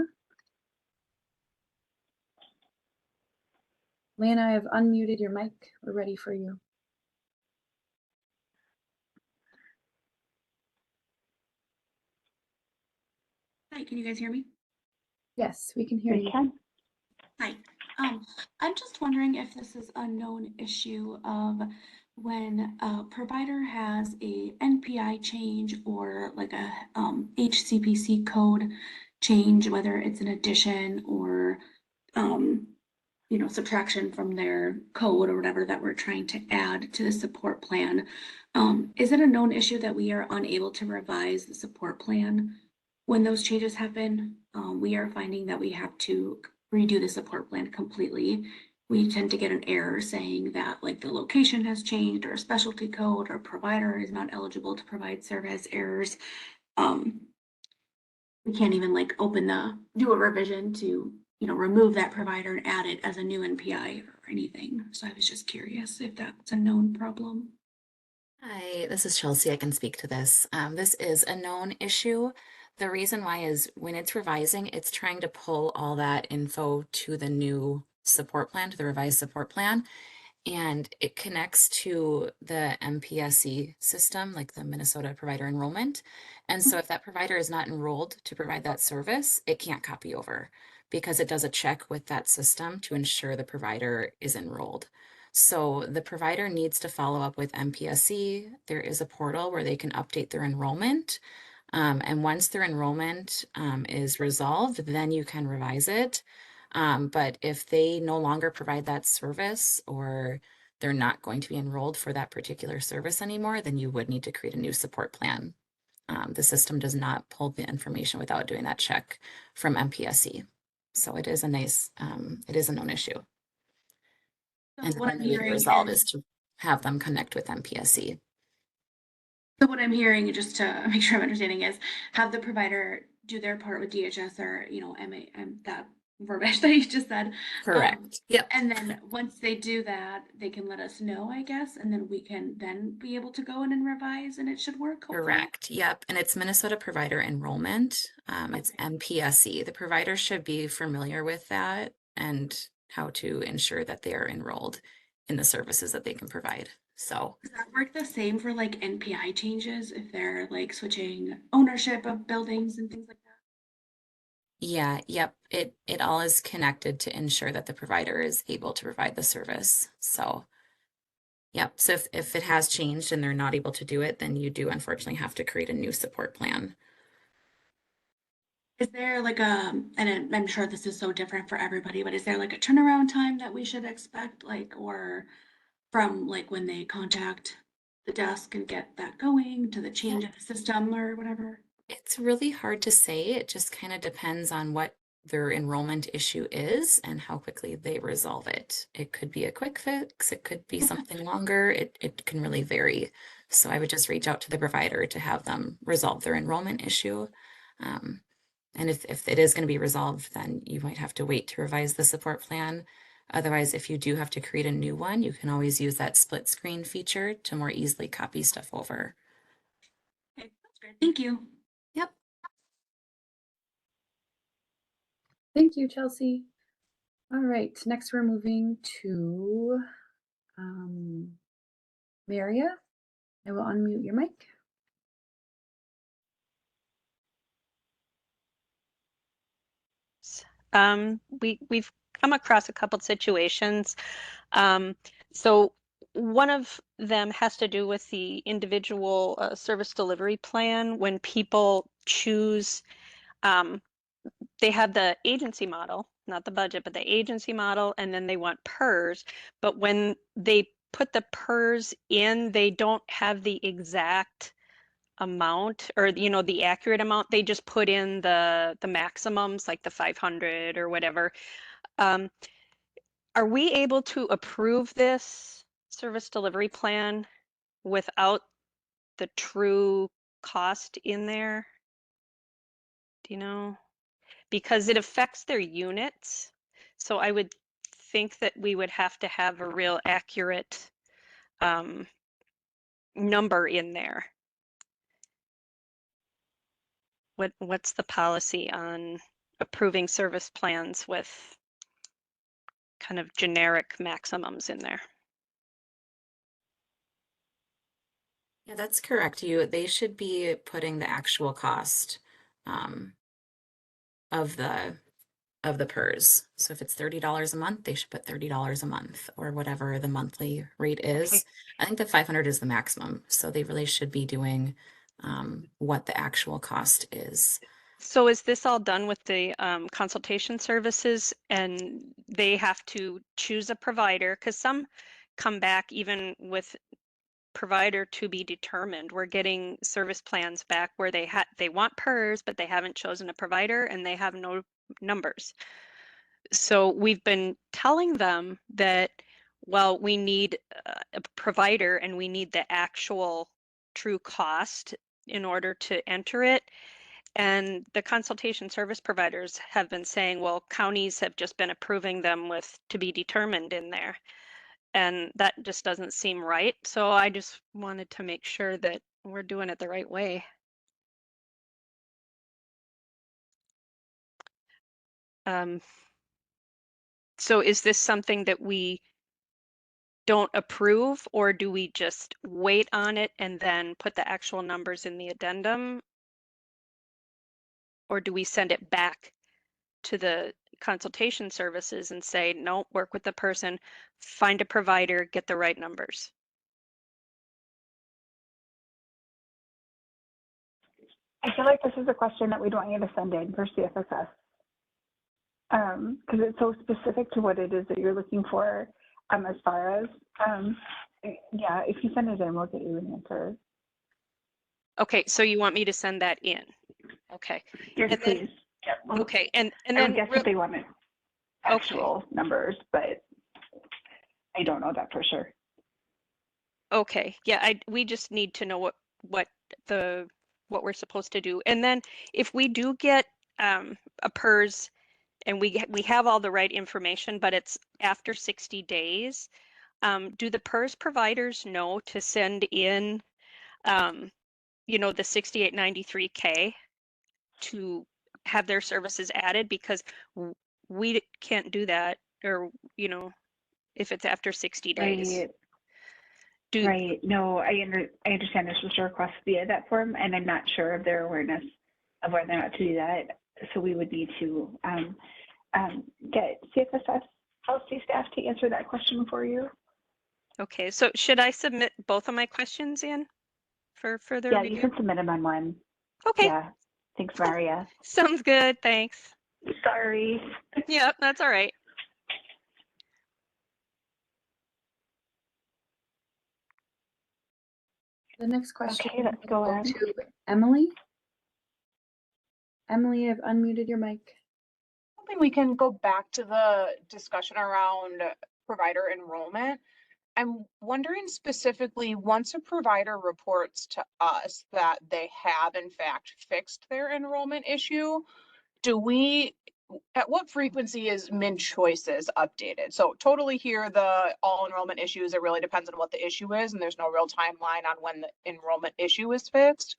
Lana, I have unmuted your mic. We're ready for you. Hi, can you guys hear me? Yes, we can hear you. We can. Hi. I'm just wondering if this is a known issue of when a provider has a NPI change or like a HCPC code change, whether it's an addition or subtraction from their code or whatever that we're trying to add to the support plan. Is it a known issue that we are unable to revise the support plan when those changes happen? We are finding that we have to redo the support plan completely. We tend to get an error saying that like the location has changed or a specialty code or provider is not eligible to provide service errors. We can't even like do a revision to remove that provider and add it as a new NPI or anything. So I was just curious if that's a known problem. Hi, this is Chelsea. I can speak to this. This is a known issue. The reason why is when it's revising, it's trying to pull all that info to the new support plan, to the revised support plan, and it connects to the MPSE system, like the Minnesota Provider Enrollment. And so if that provider is not enrolled to provide that service, it can't copy over because it does a check with that system to ensure the provider is enrolled. So the provider needs to follow up with MPSC. There is a portal where they can update their enrollment. And once their enrollment is resolved, then you can revise it. But if they no longer provide that service or they're not going to be enrolled for that particular service anymore, then you would need to create a new support plan. The system does not pull the information without doing that check from MPSC. So it is a nice, it is a known issue. And what the I'm only way to hearing resolve is, is to have them connect with MPSC. so what I'm hearing, just to make sure I'm understanding, is have the provider do their part with DHS or, you know, that verbiage that you just said. Correct. Yep. And then once they do that, they can let us know, I guess, and then we can then be able to go in and revise, and it should work, hopefully. Correct. Yep. And it's Minnesota Provider Enrollment. It's Okay. MPSC. The provider should be familiar with that and how to ensure that they are enrolled in the services that they can provide. So Does that work the same for like NPI changes if they're like switching ownership of buildings and things like that? yeah, yep. It all is connected to ensure that the provider is able to provide the service. So yep. So if it has changed and they're not able to do it, then you do unfortunately have to create a new support plan. Is there like and I'm sure this is so different for everybody, but is there like a turnaround time that we should expect, like, or from like when they contact the desk and get that going to the change in the system or whatever? It's really hard to say. It just kind of depends on what their enrollment issue is and how quickly they resolve it. It could be a quick fix, it could be something longer. It can really vary. So I would just reach out to the provider to have them resolve their enrollment issue. And if it is going to be resolved, then you might have to wait to revise the support plan. Otherwise, if you do have to create a new one, you can always use that split screen feature to more easily copy stuff over. Okay, that's great. Thank you. Yep. Thank you, Chelsea. All right, next we're moving to Maria. I will unmute your mic. We've come across a couple of situations. So one of them has to do with the individual service delivery plan. When people choose, they have the agency model, not the budget, but the agency model, and then they want PERS. But when they put the PERS in, they don't have the exact amount or the accurate amount. They just put in the maximums, like the 500 or whatever. Are we able to approve this service delivery plan without the true cost in there? Do you know? Because it affects their units. So I would think that we would have to have a real accurate number in there. What's the policy on approving service plans with kind of generic maximums in there? Yeah, that's correct. They should be putting the actual cost of the PERS. So if it's $30 a month, they should put $30 a month or whatever the monthly rate is. Okay. I think the 500 is the maximum. So they really should be doing what the actual cost is. So is this all done with the consultation services, and they have to choose a provider? Because some come back even with provider to be determined. We're getting service plans back where they want PERS, but they haven't chosen a provider and they have no numbers. So we've been telling them that, well, we need a provider and we need the actual true cost in order to enter it. And the consultation service providers have been saying, well, counties have just been approving them with to be determined in there. And that just doesn't seem right. So I just wanted to make sure that we're doing it the right way. So is this something that we don't approve, or do we just wait on it and then put the actual numbers in the addendum? Or do we send it back to the consultation services and say, no, work with the person, find a provider, get the right numbers. I feel like this is a question that we'd want you to send in for CFSS. Because it's so specific to what it is that you're looking for, as far as, yeah, if you send it in, we'll get you an answer. Okay, so you want me to send that in? Okay. Yes, and please. then, Yeah, well, okay, and I then would guess that they want actual numbers, but I don't know that for sure. Okay, yeah, we just need to know what we're supposed to do. And then if we do get a PERS and we have all the right information, but it's after 60 days, do the PERS providers know to send in, you know, the 6893K to have their services added? Because we can't do that, or, you know, if it's after 60 days. Right. Right. No, I understand this was a request via that form, and I'm not sure of their awareness of whether or not to do that. So we would need to get CFSS policy staff to answer that question for you. Okay, so should I submit both of my questions in for further Yeah, review? you can submit them on one. Okay. Yeah. Thanks, Maria. Sounds good. Thanks. Sorry. Yep, that's all right. The next question Okay, let's go on to Emily. Emily, I've unmuted your mic. Hoping we can go back to the discussion around provider enrollment. I'm wondering specifically, once a provider reports to us that they have in fact fixed their enrollment issue, at what frequency is MnCHOICES updated? So totally hear the all enrollment issues. It really depends on what the issue is, and there's no real timeline on when the enrollment issue is fixed.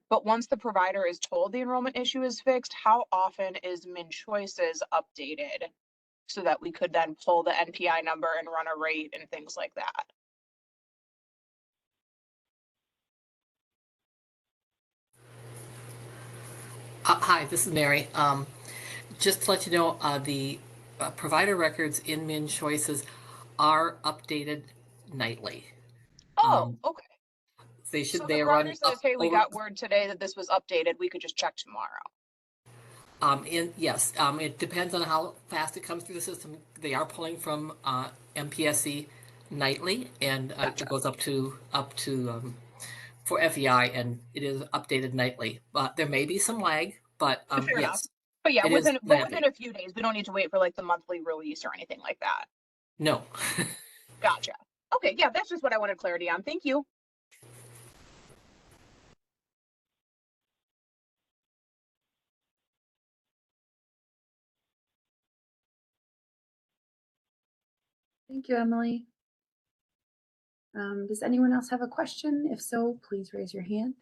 But once the provider is told the enrollment issue is fixed, how often is MnCHOICES updated so that we could then pull the NPI number and run a rate and things like that? Hi, this is Mary. Just to let you know, the provider records in MnCHOICES are updated nightly. Oh, okay. They should. So They the run provider says, "Hey, we got word today that this was updated. We could just check tomorrow." Yes. It depends on how fast it comes through the system. They are pulling from MPSC nightly, and Gotcha. it goes up to for FEI, and it is updated nightly. But there may be some lag. But Fair enough. yes. But yeah, it is within a few days, we don't need to wait for like the monthly release or anything like that. No. Gotcha. Okay, yeah, that's just what I wanted clarity on. Thank you. Thank you, Emily. Does anyone else have a question? If so, please raise your hand.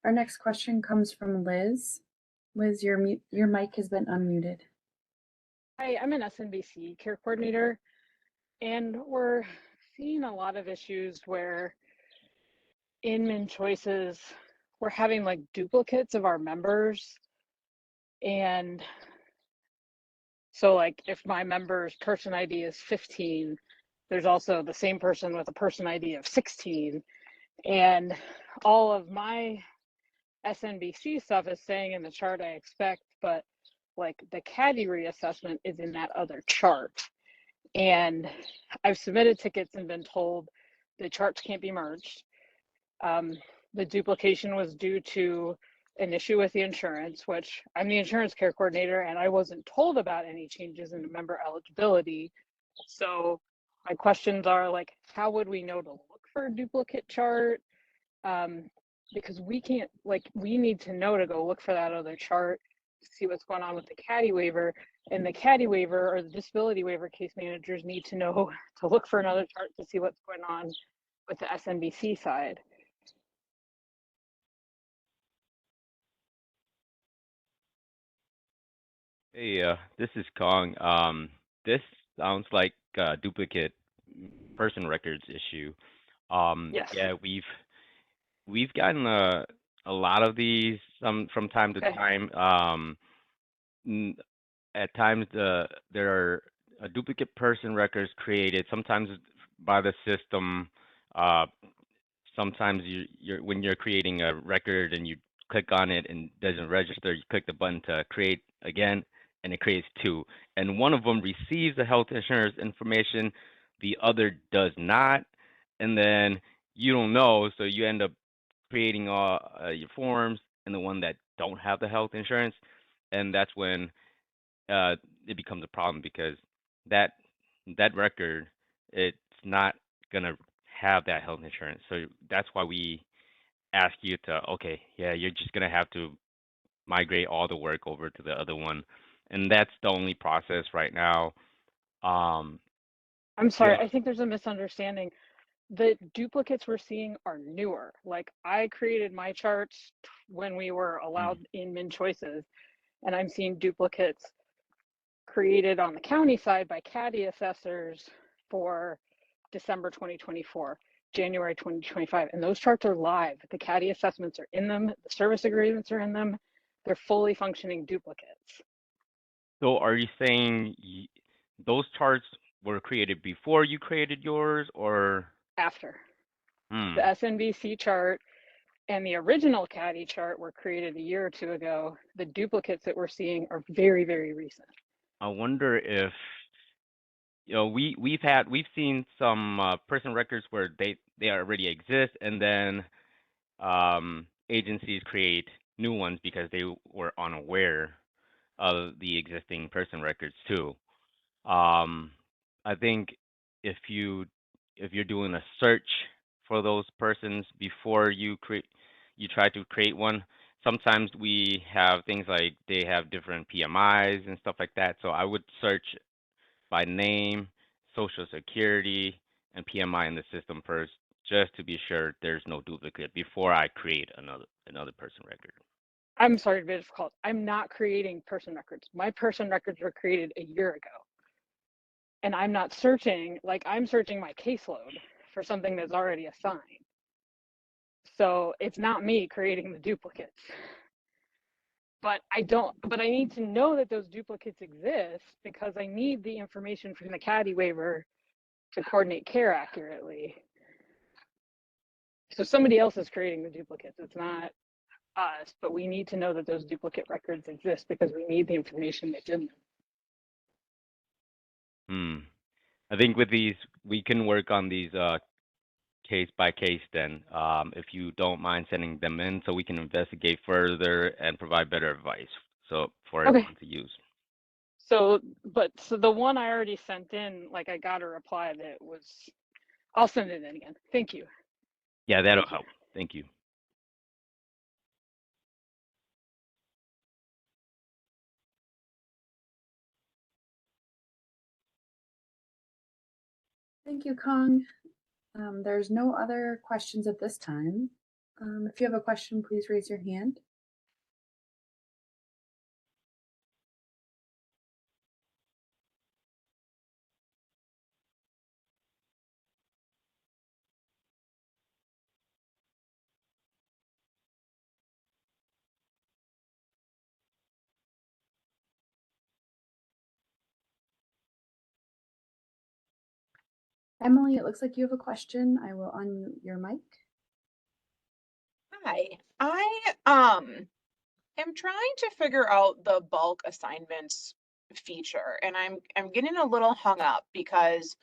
Our next question comes from Liz. Liz, your mic has been unmuted. Hi, I'm an SNBC care coordinator, and we're seeing a lot of issues where in MnCHOICES, we're having like duplicates of our members. And so like if my member's person ID is 15, there's also the same person with a person ID of 16. And all of my SNBC stuff is saying in the chart I expect, but like the CADI reassessment is in that other chart. And I've submitted tickets and been told the charts can't be merged. The duplication was due to an issue with the insurance, which I'm the insurance care coordinator and I wasn't told about any changes in member eligibility. So my questions are like, how would we know to look for a duplicate chart? Because we can't, like, we need to know to go look for that other chart to see what's going on with the CADI waiver. And the CADI waiver or the disability waiver case managers need to know to look for another chart to see what's going on with the SNBC side. Hey, this is Kong. This sounds like a duplicate person records issue. Yes. Yeah, we've gotten a lot of these from time to Okay. time. At times, there are a duplicate person records created, sometimes by the system. Uh, Sometimes you're when you're creating a record and you click on it and it doesn't register, you click the button to create again, and it creates two. And one of them receives the health insurance information, the other does not, and then you don't know, so you end up creating all your forms and the one that don't have the health insurance, and that's when it becomes a problem because that that record, it's not gonna have that health insurance. So that's why we ask you to, okay, yeah, you're just gonna have to migrate all the work over to the other one, and that's the only process right now. Um, I'm you sorry, know, I think there's a misunderstanding. The duplicates we're seeing are newer. Like I created my charts when we were allowed in MnCHOICES, and I'm seeing duplicates created on the county side by CADI assessors for December 2024, January 2025, and those charts are live. The CADI assessments are in them, the service agreements are in them. They're fully functioning duplicates. so are you saying those charts were created before you created yours, or? After. Hmm. The SNBC chart and the original CADI chart were created a year or two ago. The duplicates that we're seeing are very, very recent. I wonder if we've seen some person records where they already exist, and then agencies create new ones because they were unaware of the existing person records too. Um, I think if you're doing a search for those persons before you try to create one, sometimes we have things like they have different PMIs and stuff like that. So I would search by name, social security, and PMI in the system first, just to be sure there's no duplicate before I create another person record. I'm sorry to be difficult. I'm not creating person records. My person records were created a year ago. And I'm not searching, like I'm searching my caseload for something that's already assigned. So it's not me creating the duplicates. But I need to know that those duplicates exist because I need the information from the CADI waiver to coordinate care accurately. So somebody else is creating the duplicates. It's not us, but we need to know that those duplicate records exist because we need the information that's in them. I think with these, we can work on these case by case then, if you don't mind sending them in so we can investigate further and provide better advice for everyone to use. So the one I already sent in, like I got a reply that was, I'll send it in again. Thank you. Yeah, that'll help. Thank you. Thank you, Kong. There's no other questions at this time. If you have a question, please raise your hand. Emily, it looks like you have a question. I will unmute your mic. Hi, I am trying to figure out the bulk assignments feature, and I'm getting a little hung up because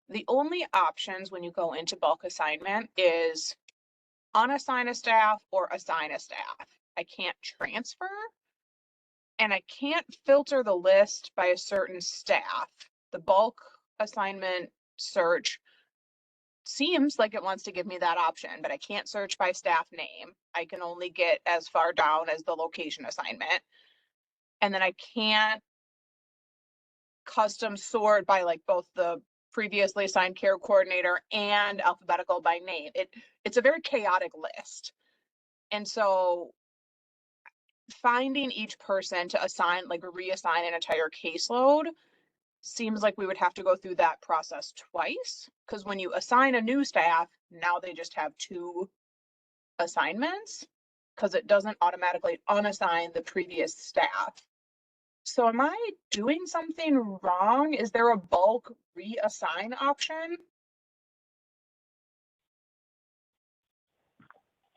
the only options when you go into bulk assignment is unassign a staff or assign a staff. I can't transfer, and I can't filter the list by a certain staff. The bulk assignment search seems like it wants to give me that option, but I can't search by staff name. I can only get as far down as the location assignment. And then I can't custom sort by like both the previously assigned care coordinator and alphabetical by name. It's a very chaotic list. And so finding each person to assign, like reassign an entire caseload seems like we would have to go through that process twice, because when you assign a new staff, now they just have two assignments because it doesn't automatically unassign the previous staff. So am I doing something wrong? Is there a bulk reassign option?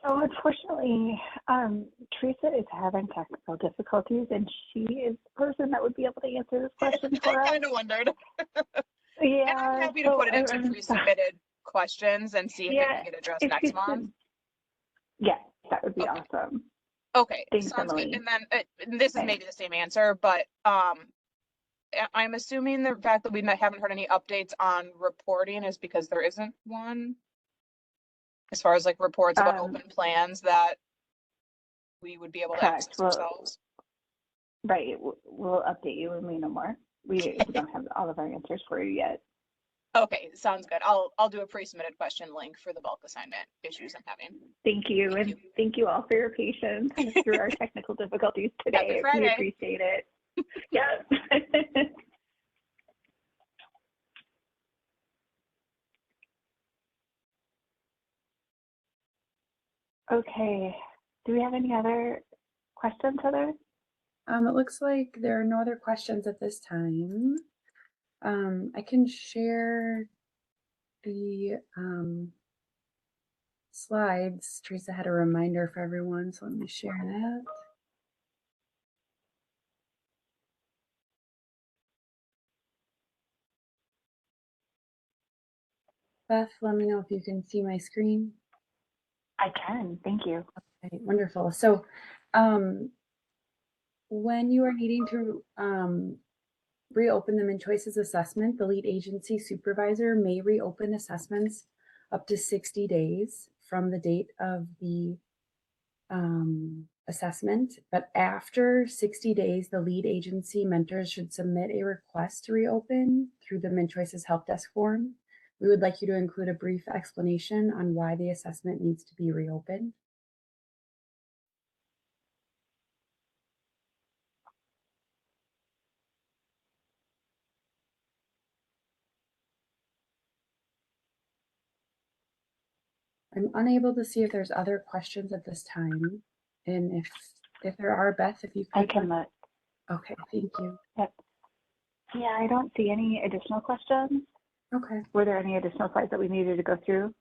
So unfortunately, Teresa is having technical difficulties, and she is the person that would be able to answer this question for us. I kind of wondered. Yeah, and I'm happy to put it into pre-submitted questions and see if it can get addressed next month. Yes, that would be awesome. Okay, Thanks, sounds Emily. good. And then and this is maybe the same answer, but I'm assuming the fact that we haven't heard any updates on reporting is because there isn't one, as far as like reports about open plans that we would be able to access ourselves. Right, we'll update you when we know more. We don't have all of our answers for you yet. Okay, sounds good. I'll do a pre-submitted question link for the bulk assignment issues I'm having. Thank you, and thank you all for your patience through our technical difficulties today. We appreciate it. Yes. Okay, do we have any other questions, Heather? It looks like there are no other questions at this time. I can share the slides. Teresa had a reminder for everyone, so let me share that. Beth, let me know if you can see my screen. I can, thank you. Okay, wonderful. So when you are needing to reopen the MnCHOICES assessment, the lead agency supervisor may reopen assessments up to 60 days from the date of the assessment. But after 60 days, the lead agency mentors should submit a request to reopen through the MnCHOICES help desk form. We would like you to include a brief explanation on why the assessment needs to be reopened. I'm unable to see if there's other questions at this time. And if there are, Beth, if you could. I can look. Okay, thank you. Yep. Yeah, I don't see any additional questions. Okay. Were there any additional slides that we needed to go through?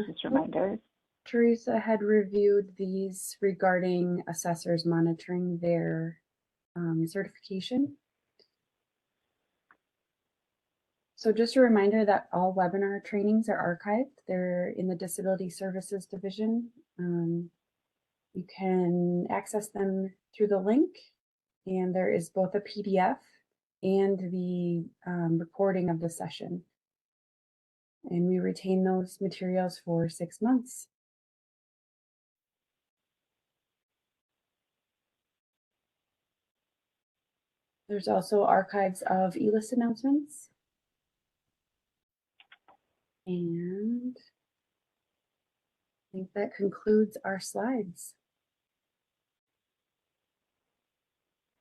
Just reminders. Teresa had reviewed these regarding assessors monitoring their certification. So just a reminder that all webinar trainings are archived. They're in the Disability Services Division. You can access them through the link, and there is both a PDF and the recording of the session. And we retain those materials for 6 months. There's also archives of e-list announcements. And I think that concludes our slides.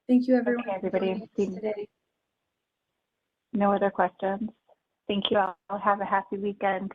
Thank you, everyone. Okay, everybody. Today. No other questions. Thank you all. Have a happy weekend.